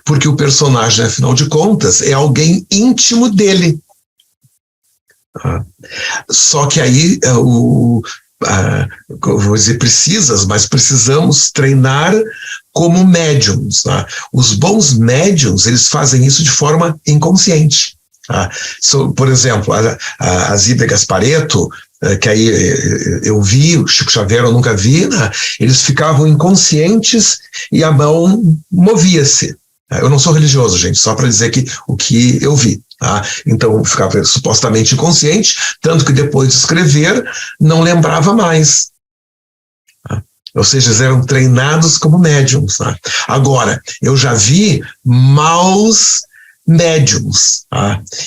porque o personagem, afinal de contas, é alguém íntimo dele. Só que aí, vou dizer mas precisamos treinar como médiums. Os bons médiums, eles fazem isso de forma inconsciente. Por exemplo, a Zíbia Gasparetto, que aí eu vi, o Chico Xavier eu nunca vi, eles ficavam inconscientes e a mão movia-se. Eu não sou religioso, gente, só para dizer o que eu vi. Então ficava supostamente inconsciente, tanto que depois de escrever não lembrava mais. Ou seja, eles eram treinados como médiums. Agora, eu já vi maus médiums,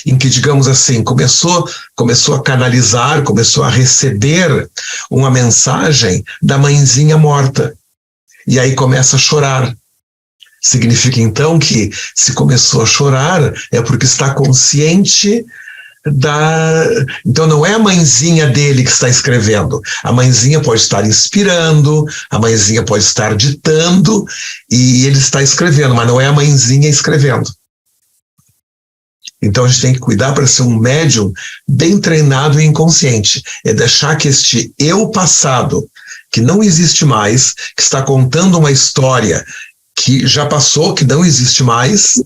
em que, digamos assim, começou a canalizar, começou a receber uma mensagem da mãezinha morta, e aí começa a chorar. Significa, então, que se começou a chorar é porque está consciente Então não é a mãezinha dele que está escrevendo. A mãezinha pode estar inspirando, a mãezinha pode estar ditando, e ele está escrevendo, mas não é a mãezinha escrevendo. Então a gente tem que cuidar para ser um médium bem treinado e inconsciente. É deixar que este eu passado, que não existe mais, que está contando uma história que já passou, que não existe mais,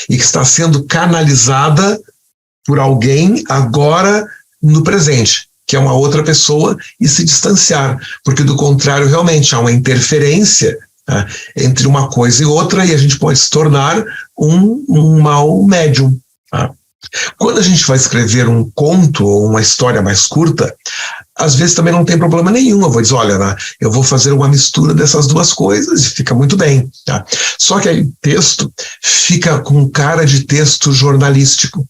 e que está sendo canalizada por alguém agora no presente, que é uma outra pessoa, e se distanciar, porque do contrário realmente há uma interferência entre uma coisa e outra, e a gente pode se tornar um mau médium. Quando a gente vai escrever um conto ou uma história mais curta, às vezes também não tem problema nenhum. Eu vou dizer, olha, eu vou fazer uma mistura dessas duas coisas e fica muito bem. Só que aí o texto fica com cara de texto jornalístico.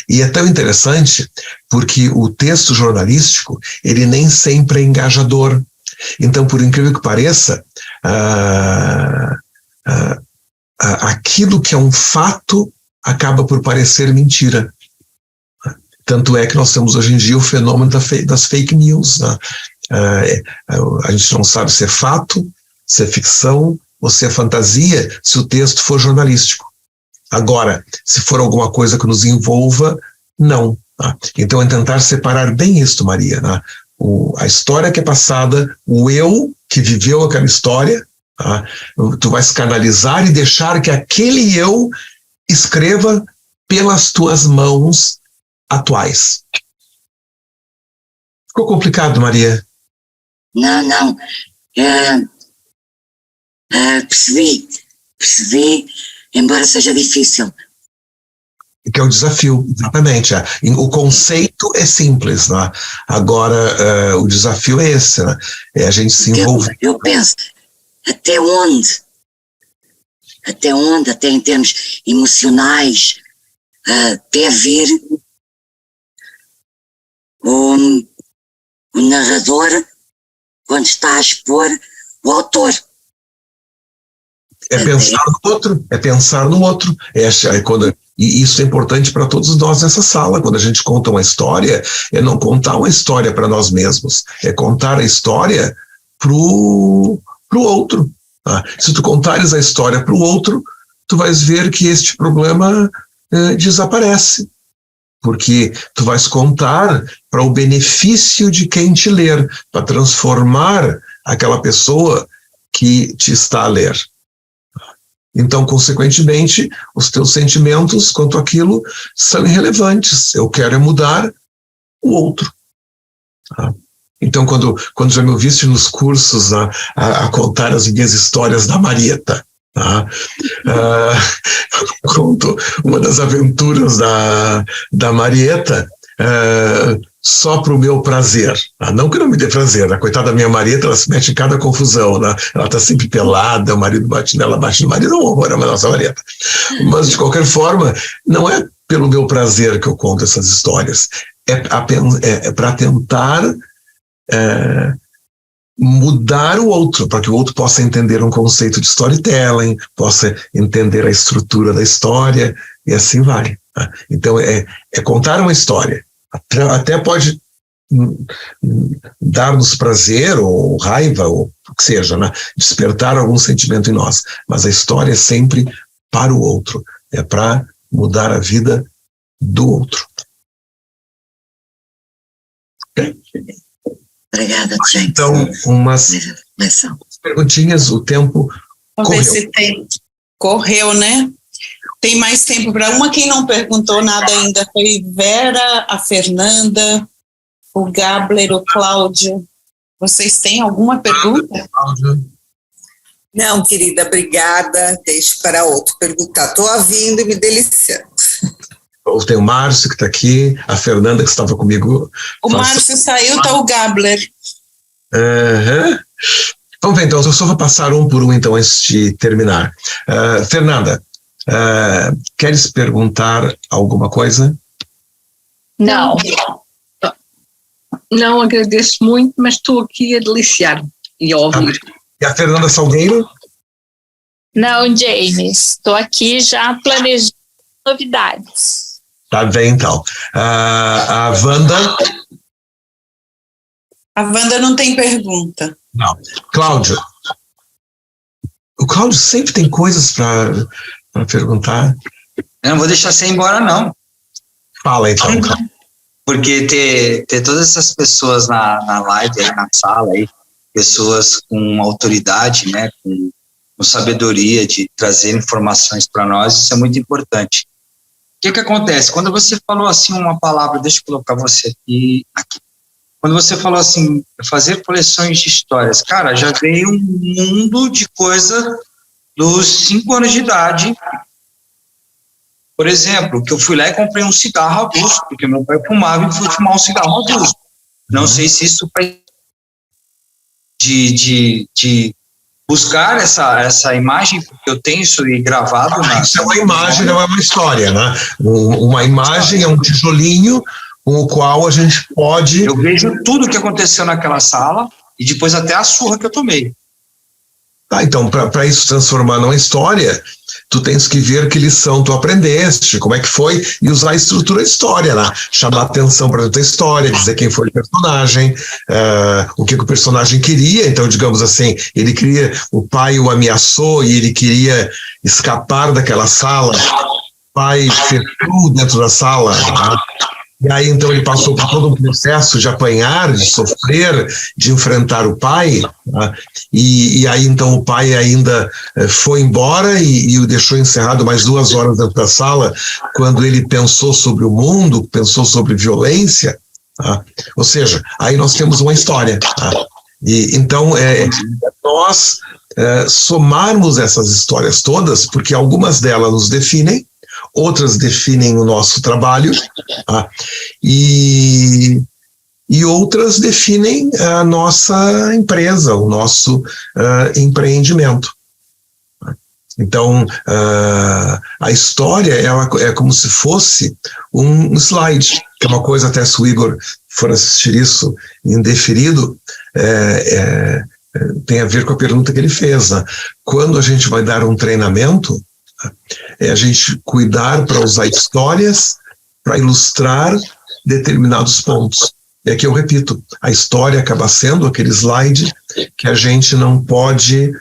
E é tão interessante porque o texto jornalístico, ele nem sempre é engajador. Então, por incrível que pareça, aquilo que é um fato acaba por parecer mentira. Tanto é que nós temos hoje em dia o fenômeno das fake news, né? A gente não sabe se é fato, se é ficção ou se é fantasia, se o texto for jornalístico. Agora, se for alguma coisa que nos envolva, não. Tá? Então é tentar separar bem isto, Maria, né? A história que é passada, o eu que viveu aquela história, tá? Tu vais canalizar e deixar que aquele eu escreva pelas tuas mãos atuais. Ficou complicado, Maria? Não. Percebi, embora seja difícil. Que é o desafio, exatamente. O conceito é simples, né? Agora, o desafio é esse, né? É a gente se envolver. Eu penso, até onde? Até em termos emocionais, até vir o narrador, quando está a expor o autor. É pensar no outro. E isso é importante para todos nós nessa sala. Quando a gente conta uma história, é não contar uma história para nós mesmos, é contar a história pro outro. Tá? Se tu contares a história pro outro, tu vais ver que este problema desaparece. Porque tu vais contar para o benefício de quem te ler, para transformar aquela pessoa que te está a ler. Então, consequentemente, os teus sentimentos quanto àquilo são irrelevantes. Eu quero mudar o outro. Tá? Então, quando já me ouviste nos cursos a contar as minhas histórias da Marieta, tá? Eu conto uma das aventuras da Marieta só para o meu prazer. Não que não me dê prazer. A coitada da minha Marieta, ela se mete em cada confusão. Né? Ela está sempre pelada, o marido bate nela, bate no marido, é um horror, é uma nossa Marieta. Mas, de qualquer forma, não é pelo meu prazer que eu conto essas histórias. É para tentar mudar o outro, para que o outro possa entender um conceito de storytelling, possa entender a estrutura da história, e assim vai. Tá? Então, é contar uma história. Até pode dar-nos prazer ou raiva, ou o que seja, né? Despertar algum sentimento em nós. Mas a história é sempre para o outro. É para mudar a vida do outro. Okay? Obrigada, gente. Então, umas perguntinhas, o tempo correu. Vamos ver se tem. Correu, né? Tem mais tempo para uma. Quem não perguntou nada ainda foi Vera, a Fernanda, o Gabler, o Cláudio. Vocês têm alguma pergunta? Não, querida, obrigada. Deixo para outro perguntar. Estou ouvindo e me deliciando. Tem o Márcio que está aqui, a Fernanda que estava comigo. O Márcio saiu, está o Gabler. Vamos ver, então, eu só vou passar um por um, então, antes de terminar. Fernanda, queres perguntar alguma coisa? Não. Não, agradeço muito, mas estou aqui a deliciar-me e a ouvir. E a Fernanda Salgueiro? Não, James, estou aqui já planejando novidades. Tá bem, então. A Wanda? A Wanda não tem pergunta. Não. Cláudio? O Cláudio sempre tem coisas para perguntar. Eu não vou deixar você ir embora, não. Fala, então. Porque ter todas essas pessoas na live, aí, na sala, aí, pessoas com autoridade, né, com sabedoria de trazer informações para nós, isso é muito importante. O que acontece? Quando você falou assim uma palavra, deixa eu colocar você aqui. Quando você falou assim, fazer coleções de histórias, cara, já veio um mundo de coisa dos 5 anos de idade. Por exemplo, que eu fui lá e comprei um cigarro avulso, porque meu pai fumava e fui fumar um cigarro avulso. Não sei se isso vai de buscar essa imagem, porque eu tenho isso aí gravado. Isso é uma imagem, não é uma história, né? Uma imagem é um tijolinho com o qual a gente pode... Eu vejo tudo o que aconteceu naquela sala e depois até a surra que eu tomei. Tá, então, para isso transformar numa história, tu tens que ver que lição tu aprendeste, como é que foi, e usar a estrutura de história, né? Chamar atenção para a história, dizer quem foi o personagem, o que o personagem queria. Então, digamos assim, ele queria, o pai o ameaçou e ele queria escapar daquela sala, o pai fechou dentro da sala, né? E aí, então, ele passou por todo um processo de apanhar, de sofrer, de enfrentar o pai, né? E aí, então, o pai ainda foi embora e o deixou encerrado mais 2 horas dentro da sala, quando ele pensou sobre o mundo, pensou sobre violência, tá? Ou seja, aí nós temos uma história, tá? E então, nós somarmos essas histórias todas, porque algumas delas nos definem, outras definem o nosso trabalho, tá? E outras definem a nossa empresa, o nosso empreendimento. Então, a história ela é como se fosse um slide, que é uma coisa, até se o Igor for assistir isso indeferido, tem a ver com a pergunta que ele fez, né? Quando a gente vai dar um treinamento, é a gente cuidar para usar histórias para ilustrar determinados pontos. E aqui eu repito, a história acaba sendo aquele slide que a gente não pode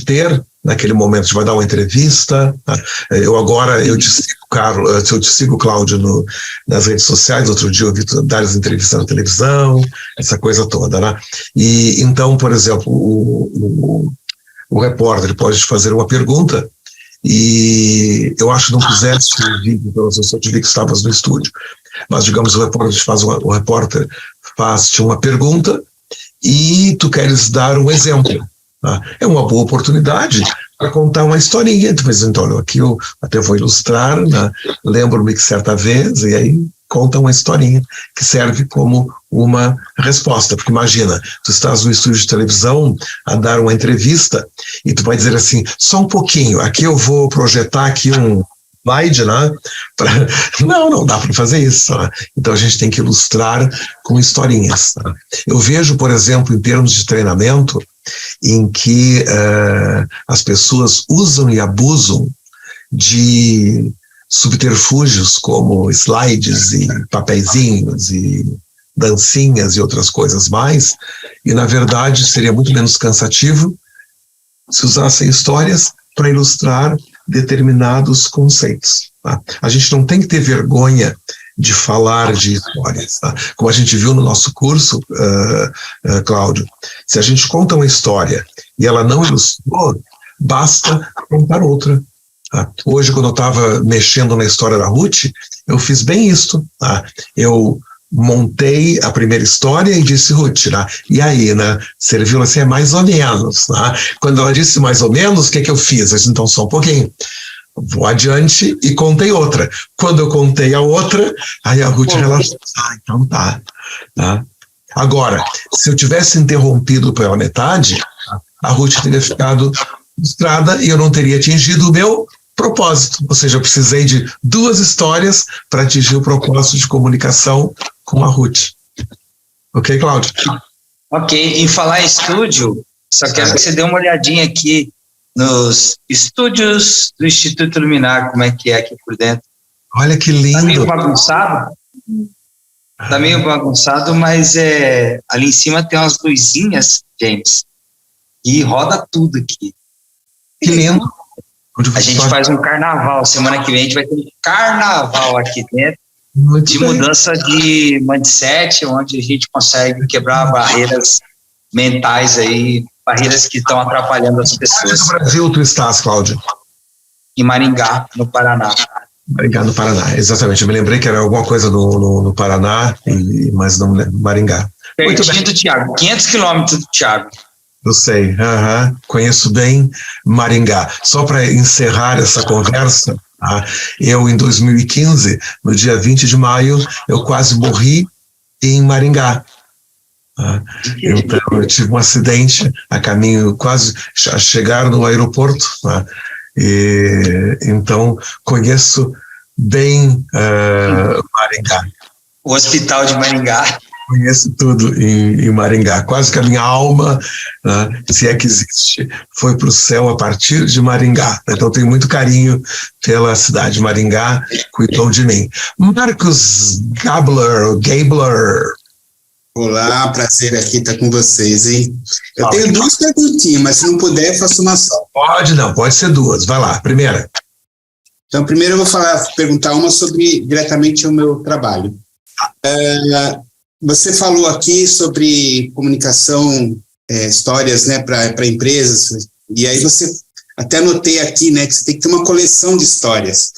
ter naquele momento. A gente vai dar uma entrevista, tá? Eu te sigo, Carlos, eu te sigo, Cláudio, nas redes sociais. Outro dia eu vi dar as entrevistas na televisão, essa coisa toda, né? E então, por exemplo, o repórter pode te fazer uma pergunta e eu acho que não fizesse o vídeo, então eu só te vi que estavas no estúdio, mas digamos o repórter faz-te uma pergunta e tu queres dar um exemplo, tá? É uma boa oportunidade para contar uma historinha. Tu faz, então, olha, aqui eu até vou ilustrar, né? Lembro-me que certa vez, e aí conta uma historinha que serve como uma resposta, porque imagina, tu estás no estúdio de televisão a dar uma entrevista e tu vai dizer assim, só um pouquinho, aqui eu vou projetar aqui um slide, né? Não dá para fazer isso, né? Então a gente tem que ilustrar com historinhas, né? Eu vejo, por exemplo, em termos de treinamento, em que as pessoas usam e abusam de subterfúgios como slides e papeizinhos e dancinhas e outras coisas mais, e na verdade seria muito menos cansativo se usassem histórias para ilustrar determinados conceitos, tá? A gente não tem que ter vergonha de falar de histórias, tá? Como a gente viu no nosso curso, Cláudio, se a gente conta uma história e ela não ilustrou, basta contar outra. Hoje, quando eu estava mexendo na história da Ruth, eu fiz bem isso, tá? Eu montei a primeira história e disse, Ruth, né? E aí, né? Serviu assim, mais ou menos, tá? Quando ela disse mais ou menos, o que eu fiz? Eu disse, então, só um pouquinho. Vou adiante e contei outra. Quando eu contei a outra, aí a Ruth relaxou. Então tá. Agora, se eu tivesse interrompido pela metade, a Ruth teria ficado frustrada e eu não teria atingido o meu propósito. Ou seja, eu precisei de 2 histórias para atingir o propósito de comunicação com a Ruth. Ok, Cláudio? Ok. Em falar em estúdio, só quero que você dê uma olhadinha aqui nos estúdios do Instituto Luminar, como é que é aqui por dentro. Olha que lindo. Tá meio bagunçado? Tá meio bagunçado, mas ali em cima tem umas luzinhas, James, e roda tudo aqui. Que lindo. A gente faz um carnaval, semana que vem a gente vai ter um carnaval aqui dentro, de mudança de mindset, onde a gente consegue quebrar barreiras mentais aí, barreiras que estão atrapalhando as pessoas. No Brasil tu estás, Cláudio? Em Maringá, no Paraná. Maringá, no Paraná, exatamente. Eu me lembrei que era alguma coisa no Paraná, mas não me lembro. Maringá. Pertinho do Thiago, 500 quilômetros do Thiago. Eu sei, conheço bem Maringá. Só para encerrar essa conversa, eu em 2015, no dia 20 de maio, eu quase morri em Maringá. Então eu tive um acidente a caminho, quase a chegar no aeroporto, e então conheço bem Maringá. O hospital de Maringá. Conheço tudo em Maringá. Quase que a minha alma, né, se é que existe, foi para o céu a partir de Maringá. Então, tenho muito carinho pela cidade de Maringá, cuidou de mim. Marcos Gabler. Olá, prazer aqui estar com vocês, hein? Eu tenho duas perguntinhas, mas se não puder, faço uma só. Pode ser duas. Vai lá, primeira. Então, primeiro eu vou perguntar uma diretamente o meu trabalho. Você falou aqui sobre comunicação, histórias, né, para empresas, e aí você, até anotei aqui, né, que você tem que ter uma coleção de histórias.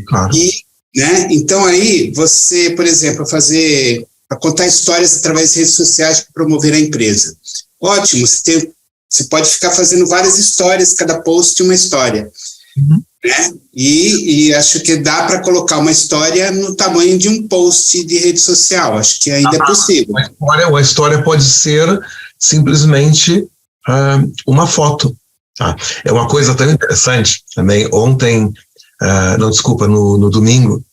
Claro. E, né, então aí você, por exemplo, para contar histórias através de redes sociais para promover a empresa. Ótimo, você pode ficar fazendo várias histórias, cada post uma história. Uhum. Né? E acho que dá para colocar uma história no tamanho de um post de rede social, acho que ainda é possível. A história pode ser simplesmente uma foto. Tá? É uma coisa tão interessante também. Ontem, no domingo,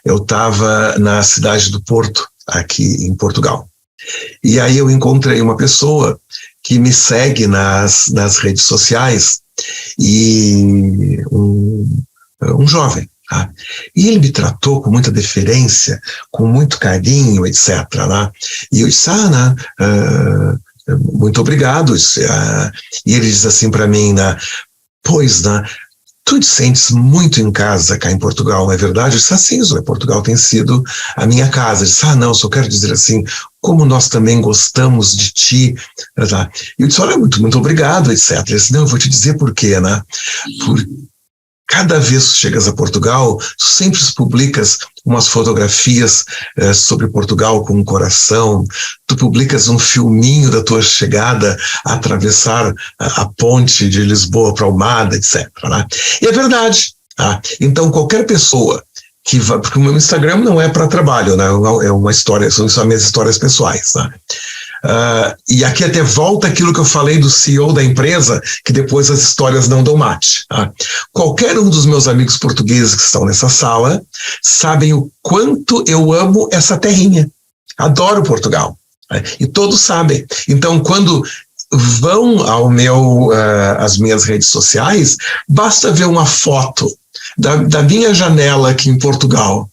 eu estava na cidade do Porto, aqui em Portugal. E aí eu encontrei uma pessoa que me segue nas redes sociais, e um jovem, tá? E ele me tratou com muita deferência, com muito carinho, etc. Né? E eu disse, muito obrigado. E ele diz assim para mim, pois, tu te sentes muito em casa cá em Portugal, não é verdade? Eu disse, sim, Portugal tem sido a minha casa. Eu disse, não, só quero dizer assim, como nós também gostamos de ti. E eu disse, olha, muito obrigado, etc. Ele disse, não, eu vou te dizer por quê, né? Cada vez que chegas a Portugal, tu sempre publicas umas fotografias sobre Portugal com um coração, tu publicas um filminho da tua chegada a atravessar a ponte de Lisboa para Almada, etc. Né? E é verdade. Então, qualquer pessoa que vai, porque o meu Instagram não é para trabalho, né? É uma história, são só minhas histórias pessoais, né? E aqui até volta aquilo que eu falei do CEO da empresa, que depois as histórias não dão match. Qualquer um dos meus amigos portugueses que estão nessa sala sabem o quanto eu amo essa terrinha. Adoro Portugal. E todos sabem. Então, quando vão às minhas redes sociais, basta ver uma foto da minha janela aqui em Portugal,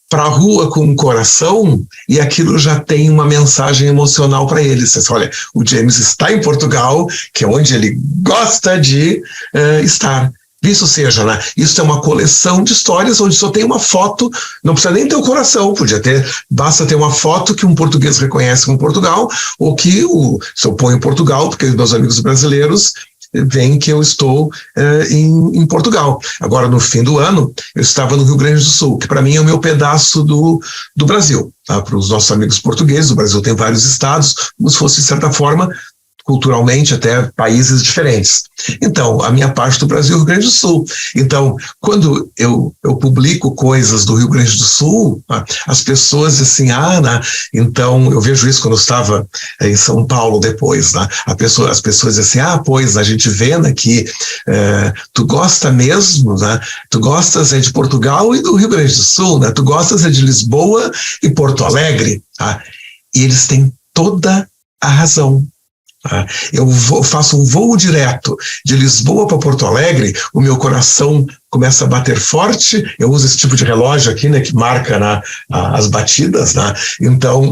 para a rua com um coração, e aquilo já tem uma mensagem emocional para eles. Você olha, o James está em Portugal, que é onde ele gosta de estar. Isso seja, né? Isso é uma coleção de histórias onde só tem uma foto, não precisa nem ter o coração, basta ter uma foto que um português reconhece como Portugal, ou que se eu ponho Portugal, porque meus amigos brasileiros veem que eu estou em Portugal. Agora, no fim do ano, eu estava no Rio Grande do Sul, que para mim é o meu pedaço do Brasil. Tá? Para os nossos amigos portugueses, o Brasil tem vários estados, como se fosse, de certa forma, culturalmente até países diferentes. Então, a minha parte do Brasil é o Rio Grande do Sul. Então, quando eu publico coisas do Rio Grande do Sul, as pessoas dizem assim, então eu vejo isso quando eu estava em São Paulo depois, as pessoas dizem assim, pois, a gente vê que tu gosta mesmo, tu gostas de Portugal e do Rio Grande do Sul, tu gostas de Lisboa e Porto Alegre, e eles têm toda a razão. Eu faço um voo direto de Lisboa para Porto Alegre, o meu coração começa a bater forte, eu uso esse tipo de relógio aqui, que marca as batidas, então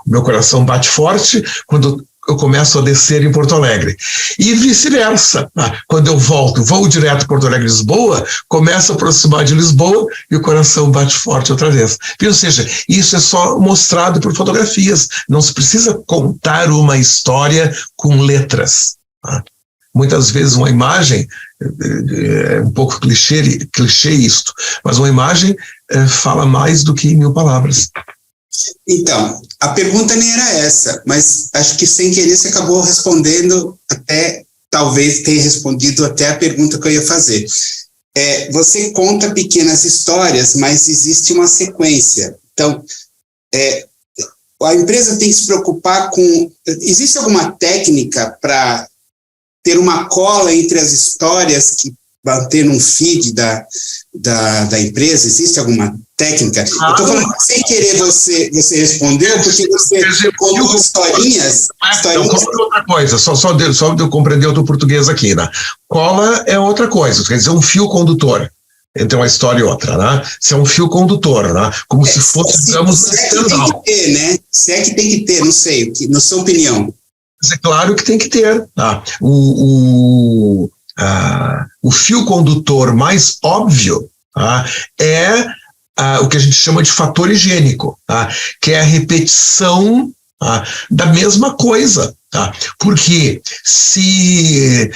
o meu coração bate forte quando eu começo a descer em Porto Alegre. E vice-versa. Quando eu voo direto Porto Alegre-Lisboa, começo a aproximar de Lisboa e o coração bate forte outra vez. Ou seja, isso é só mostrado por fotografias. Não se precisa contar uma história com letras. Muitas vezes uma imagem, é um pouco clichê isto, mas uma imagem fala mais do que 1000 palavras. Então, a pergunta nem era essa, mas acho que sem querer você acabou respondendo talvez tenha respondido até a pergunta que eu ia fazer. Você conta pequenas histórias, mas existe uma sequência. Então, a empresa tem que se preocupar com... Existe alguma técnica para ter uma cola entre as histórias que vão ter num feed da empresa? Existe alguma técnica. Eu estou falando que sem querer você respondeu, porque você contou historinhas. Então, cola é outra coisa, só de eu compreender o teu português aqui, né? Cola é outra coisa, quer dizer, um fio condutor entre uma história e outra, né? Se é um fio condutor, né? Como se fosse, digamos, se é que tem que ter, né? Se é que tem que ter, não sei, na sua opinião. Mas é claro que tem que ter. Tá? O fio condutor mais óbvio, tá? É o que a gente chama de fator higiênico, tá? Que é a repetição, tá? Da mesma coisa. Tá? Porque se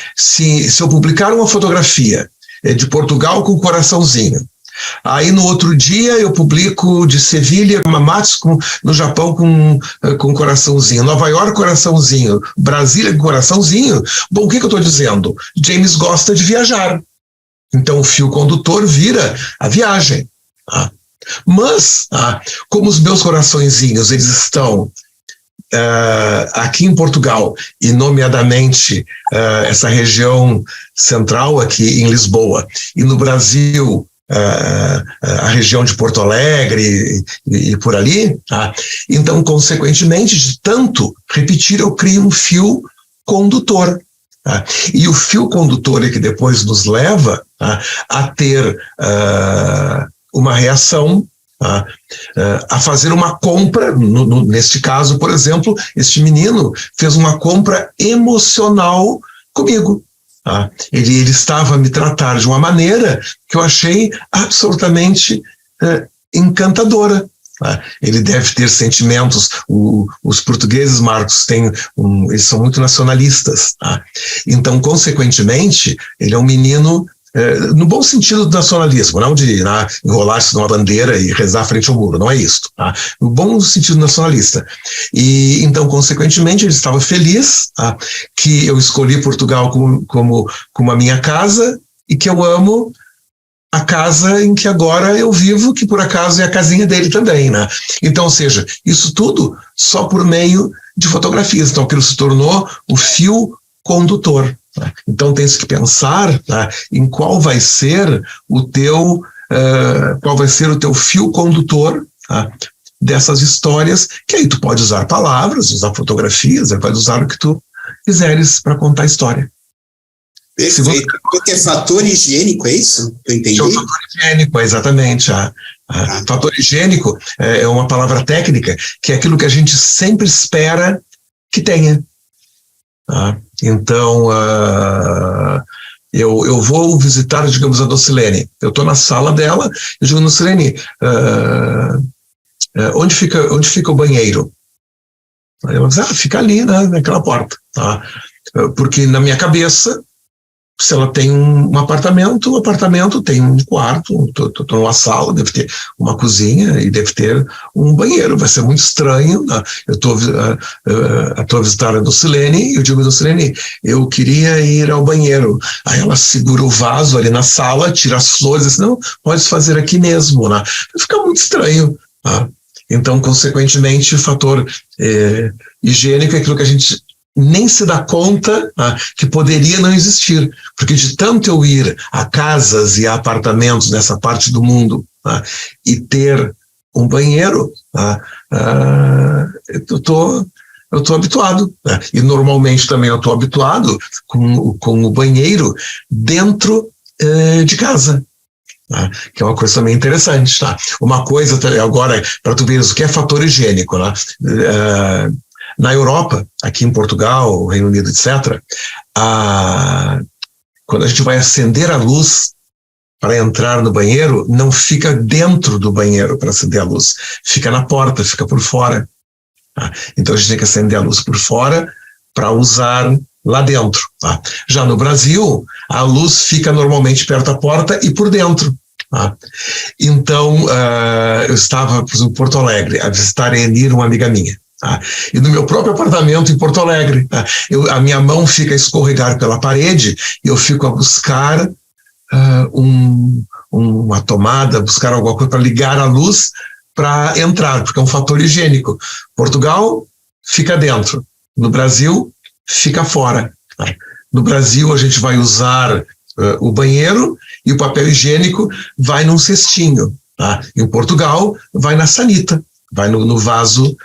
eu publicar uma fotografia de Portugal com coraçãozinho, aí no outro dia eu publico de Sevilha, Mamatsu no Japão com coraçãozinho, Nova York coraçãozinho, Brasília com coraçãozinho, bom, o que eu estou dizendo? James gosta de viajar, então o fio condutor vira a viagem. Tá? Mas, como os meus coraçõezinhos, eles estão aqui em Portugal, e nomeadamente essa região central aqui em Lisboa, e no Brasil, a região de Porto Alegre e por ali, tá? Então, consequentemente, de tanto repetir, eu crio um fio condutor. Tá? E o fio condutor é que depois nos leva, tá, a ter uma reação, tá, a fazer uma compra. Neste caso, por exemplo, este menino fez uma compra emocional comigo. Tá? Ele estava a me tratar de uma maneira que eu achei absolutamente encantadora. Tá? Ele deve ter sentimentos. Os portugueses, Marcos, eles são muito nacionalistas. Tá? Então, consequentemente, ele é um menino no bom sentido do nacionalismo, não de enrolar-se numa bandeira e rezar frente ao muro, não é isso. Tá? No bom sentido nacionalista. E então, consequentemente, ele estava feliz, tá, que eu escolhi Portugal como a minha casa e que eu amo a casa em que agora eu vivo, que por acaso é a casinha dele também. Né? Então, ou seja, isso tudo só por meio de fotografias. Então, aquilo se tornou o fio condutor. Então tem-se que pensar, tá, em qual vai ser o teu fio condutor, tá, dessas histórias, que aí tu pode usar palavras, usar fotografias, pode usar o que tu quiseres para contar a história. Perfeito. Porque é fator higiênico, é isso? Eu entendi. É o fator higiênico, exatamente. Fator higiênico é uma palavra técnica, que é aquilo que a gente sempre espera que tenha. Tá? Então, eu vou visitar, digamos, a Docilene. Eu estou na sala dela, eu digo, Docilene, onde fica o banheiro? Aí ela diz, fica ali, né, naquela porta. Tá? Porque na minha cabeça, se ela tem um apartamento, o apartamento tem um quarto, estou numa sala, deve ter uma cozinha e deve ter um banheiro. Vai ser muito estranho. Né? Eu estou a visitar a Docilene e eu digo, Docilene, eu queria ir ao banheiro. Aí ela segura o vaso ali na sala, tira as flores e diz, não, pode fazer aqui mesmo. Né? Fica muito estranho. Tá? Então, consequentemente, o fator higiênico é aquilo que a gente nem se dá conta que poderia não existir, porque de tanto eu ir a casas e a apartamentos nessa parte do mundo e ter um banheiro, eu estou habituado, e normalmente também eu estou habituado com o banheiro dentro de casa. Que é uma coisa também interessante. Uma coisa agora, para tu ver o que é fator higiênico, na Europa, aqui em Portugal, Reino Unido, etc., quando a gente vai acender a luz para entrar no banheiro, não fica dentro do banheiro para acender a luz, fica na porta, fica por fora. Tá? Então a gente tem que acender a luz por fora para usar lá dentro. Tá? Já no Brasil, a luz fica normalmente perto da porta e por dentro. Tá? Então, eu estava, por exemplo, em Porto Alegre, a visitar a Enir, uma amiga minha. Tá? E no meu próprio apartamento em Porto Alegre, tá? A minha mão fica a escorregar pela parede e eu fico a buscar uma tomada, buscar alguma coisa para ligar a luz para entrar, porque é um fator higiênico. Portugal fica dentro, no Brasil fica fora. Tá? No Brasil a gente vai usar o banheiro e o papel higiênico vai num cestinho. Tá? Em Portugal, vai na sanita, vai no vaso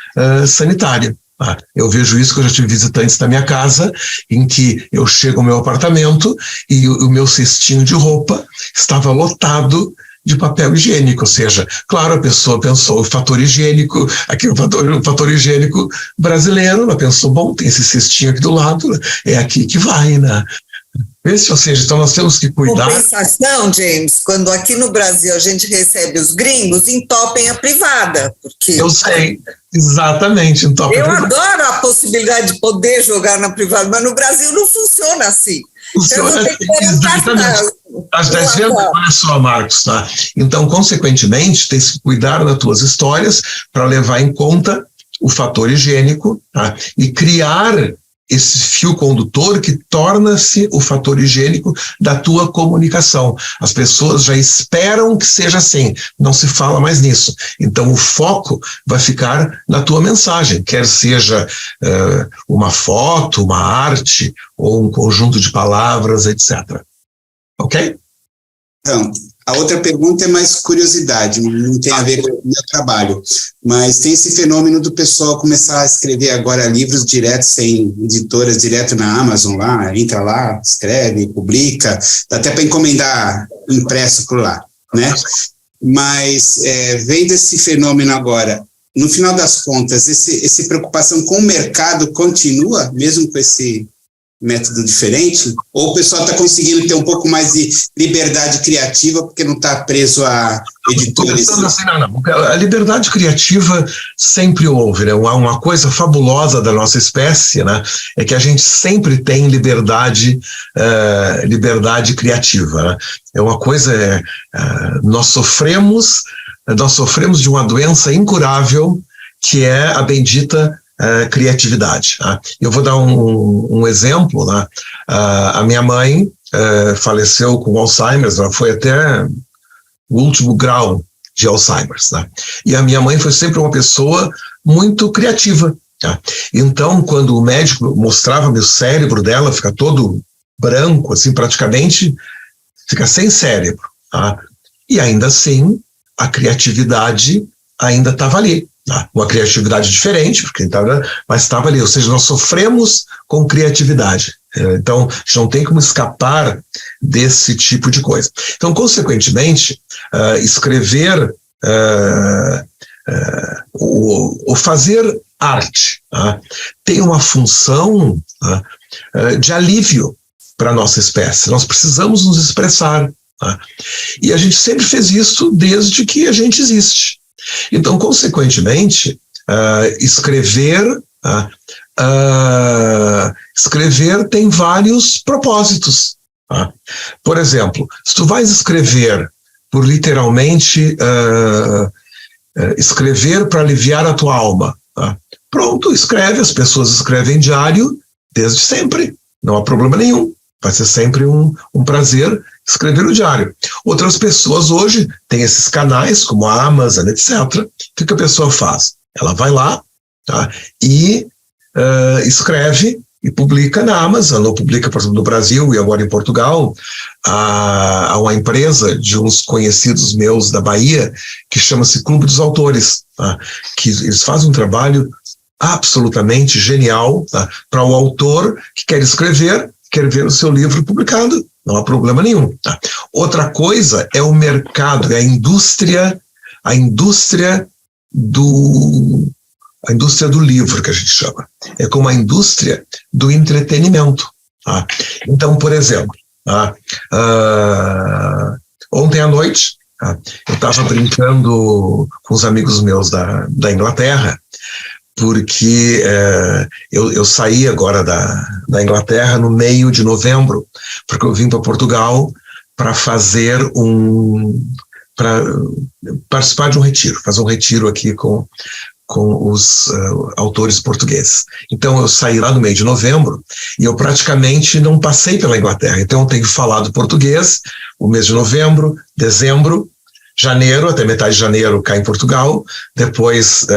sanitário. Tá? Eu vejo isso, que eu já tive visitantes na minha casa, em que eu chego ao meu apartamento e o meu cestinho de roupa estava lotado de papel higiênico, ou seja, claro, a pessoa pensou o fator higiênico, aqui o fator higiênico brasileiro, ela pensou, bom, tem esse cestinho aqui do lado, é aqui que vai, né? Ou seja, então nós temos que cuidar. Compensação, James, quando aqui no Brasil a gente recebe os gringos, entopem a privada, porque... Eu sei, exatamente, entopem a privada. Eu adoro a possibilidade de poder jogar na privada, mas no Brasil não funciona assim. Exatamente. Olha só, Marcos, tá? Então, consequentemente, tem que cuidar das tuas histórias para levar em conta o fator higiênico, tá? E criar esse fio condutor que torna-se o fator higiênico da tua comunicação. As pessoas já esperam que seja assim, não se fala mais nisso. Então o foco vai ficar na tua mensagem, quer seja uma foto, uma arte ou um conjunto de palavras, etc. Ok? Então, a outra pergunta é mais curiosidade, não tem a ver com o meu trabalho, mas tem esse fenômeno do pessoal começar a escrever agora livros direto, sem editoras, direto na Amazon lá, entra lá, escreve, publica, dá até para encomendar impresso por lá, né? Mas vendo esse fenômeno agora, no final das contas, essa preocupação com o mercado continua, mesmo com esse método diferente, ou o pessoal está conseguindo ter um pouco mais de liberdade criativa porque não está preso a editores? Assim, não. A liberdade criativa sempre houve, né? Uma coisa fabulosa da nossa espécie, né, é que a gente sempre tem liberdade criativa, né? É uma coisa, nós sofremos de uma doença incurável que é a bendita criatividade. Tá? Eu vou dar um exemplo. Né? A minha mãe faleceu com Alzheimer, ela foi até o último grau de Alzheimer. Né? E a minha mãe foi sempre uma pessoa muito criativa. Tá? Então, quando o médico mostrava-me o cérebro dela, fica todo branco, assim, praticamente fica sem cérebro. Tá? E ainda assim, a criatividade ainda estava ali. Uma criatividade diferente, mas estava ali, ou seja, nós sofremos com criatividade. Então, a gente não tem como escapar desse tipo de coisa. Então, consequentemente, escrever ou fazer arte tem uma função de alívio para a nossa espécie. Nós precisamos nos expressar. E a gente sempre fez isso desde que a gente existe. Então, consequentemente, escrever tem vários propósitos. Por exemplo, se tu vais escrever por literalmente escrever para aliviar a tua alma, pronto, escreve, as pessoas escrevem diário desde sempre, não há problema nenhum. Vai ser sempre um prazer escrever o diário. Outras pessoas hoje têm esses canais, como a Amazon, etc. O que a pessoa faz? Ela vai lá, tá, e escreve e publica na Amazon, ou publica, por exemplo, no Brasil e agora em Portugal. Há uma empresa de uns conhecidos meus da Bahia que chama-se Clube dos Autores, tá, que eles fazem um trabalho absolutamente genial, tá, para o autor que quer escrever, quer ver o seu livro publicado, não há problema nenhum. Tá? Outra coisa é o mercado, é a indústria do livro, que a gente chama. É como a indústria do entretenimento. Tá? Então, por exemplo, ontem à noite, eu estava brincando com os amigos meus da Inglaterra, porque eu saí agora da Inglaterra no meio de novembro, porque eu vim para Portugal para participar de um retiro, fazer um retiro aqui com os autores portugueses. Então eu saí lá no meio de novembro e eu praticamente não passei pela Inglaterra, então eu tenho falado português o mês de novembro, dezembro, janeiro, até metade de janeiro cá em Portugal, depois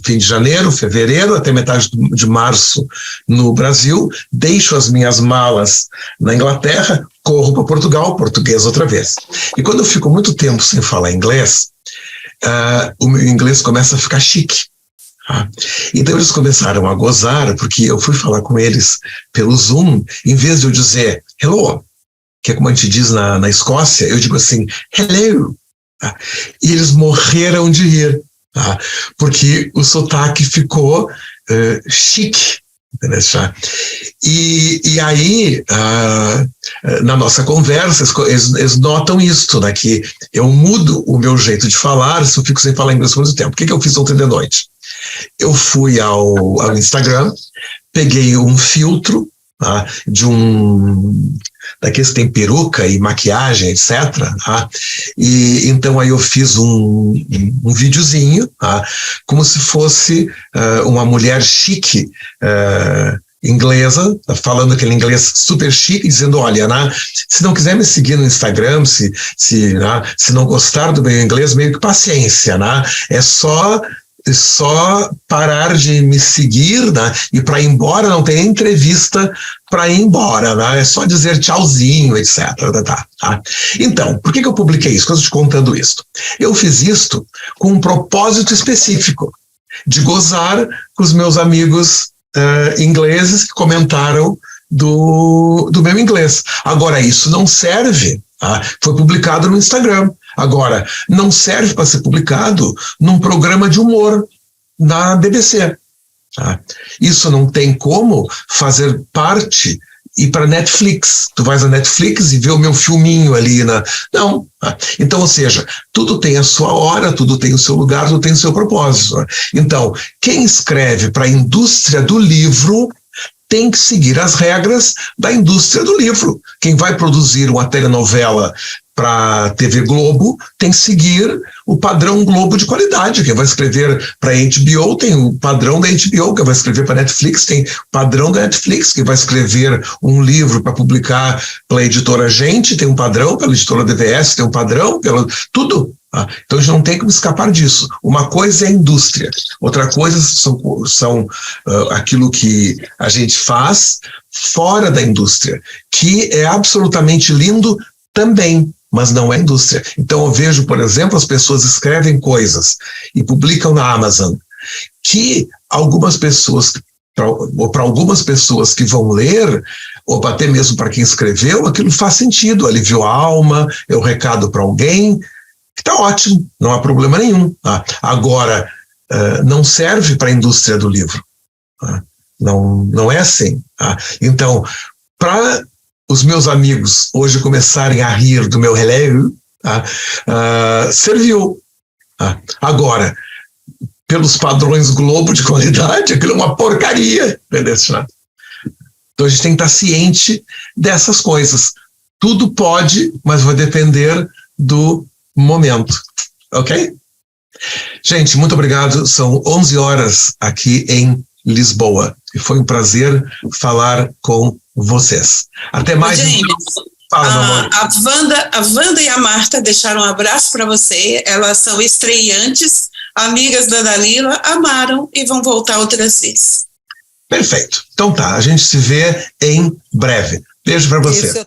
fim de janeiro, fevereiro, até metade de março no Brasil, deixo as minhas malas na Inglaterra, corro para Portugal, português outra vez. E quando eu fico muito tempo sem falar inglês, o meu inglês começa a ficar chique. Então eles começaram a gozar, porque eu fui falar com eles pelo Zoom, em vez de eu dizer hello, que é como a gente diz na Escócia, eu digo assim, hello. E eles morreram de rir, porque o sotaque ficou chique. E aí, na nossa conversa, eles notam isto, né, que eu mudo o meu jeito de falar se eu fico sem falar inglês por muito tempo. O que eu fiz ontem de noite? Eu fui ao Instagram, peguei um filtro de daqueles que tem peruca e maquiagem, etc. E então aí eu fiz um videozinho, como se fosse uma mulher chique, inglesa, falando aquele inglês super chique, dizendo, olha, se não quiser me seguir no Instagram, se não gostar do meu inglês, meio que paciência, é só parar de me seguir, e para ir embora não tem entrevista para ir embora, é só dizer tchauzinho, etc. Então, por que eu publiquei isso? Eu estou te contando isso. Eu fiz isto com um propósito específico, de gozar com os meus amigos ingleses que comentaram do meu inglês. Agora, isso não serve, foi publicado no Instagram. Agora, não serve para ser publicado num programa de humor na BBC. Isso não tem como fazer parte e para Netflix. Tu vais a Netflix e vê o meu filminho ali. Não. Então, ou seja, tudo tem a sua hora, tudo tem o seu lugar, tudo tem o seu propósito. Então, quem escreve para a indústria do livro tem que seguir as regras da indústria do livro. Quem vai produzir uma telenovela para a TV Globo tem que seguir o padrão Globo de qualidade. Quem vai escrever para a HBO tem o padrão da HBO. Quem vai escrever para a Netflix tem o padrão da Netflix. Quem vai escrever um livro para publicar pela editora Gente tem um padrão, pela editora DVS tem um padrão, tudo. Então a gente não tem como escapar disso. Uma coisa é a indústria, outra coisa são aquilo que a gente faz fora da indústria, que é absolutamente lindo também, mas não é indústria. Então eu vejo, por exemplo, as pessoas escrevem coisas e publicam na Amazon, que algumas pessoas, ou para algumas pessoas que vão ler, ou até mesmo para quem escreveu, aquilo faz sentido, aliviou a alma, é um recado para alguém, está ótimo, não há problema nenhum. Agora, não serve para a indústria do livro. Não é assim. Então, para os meus amigos hoje começarem a rir do meu hello, serviu. Agora, pelos padrões Globo de qualidade, aquilo é uma porcaria. Então a gente tem que estar ciente dessas coisas. Tudo pode, mas vai depender do momento, ok? Gente, muito obrigado. São 11 horas aqui em Lisboa e foi um prazer falar com vocês. Até mais. James, a Wanda e a Marta deixaram um abraço para você. Elas são estreantes, amigas da Dalila, amaram e vão voltar outras vezes. Perfeito. Então tá, a gente se vê em breve. Beijo para você.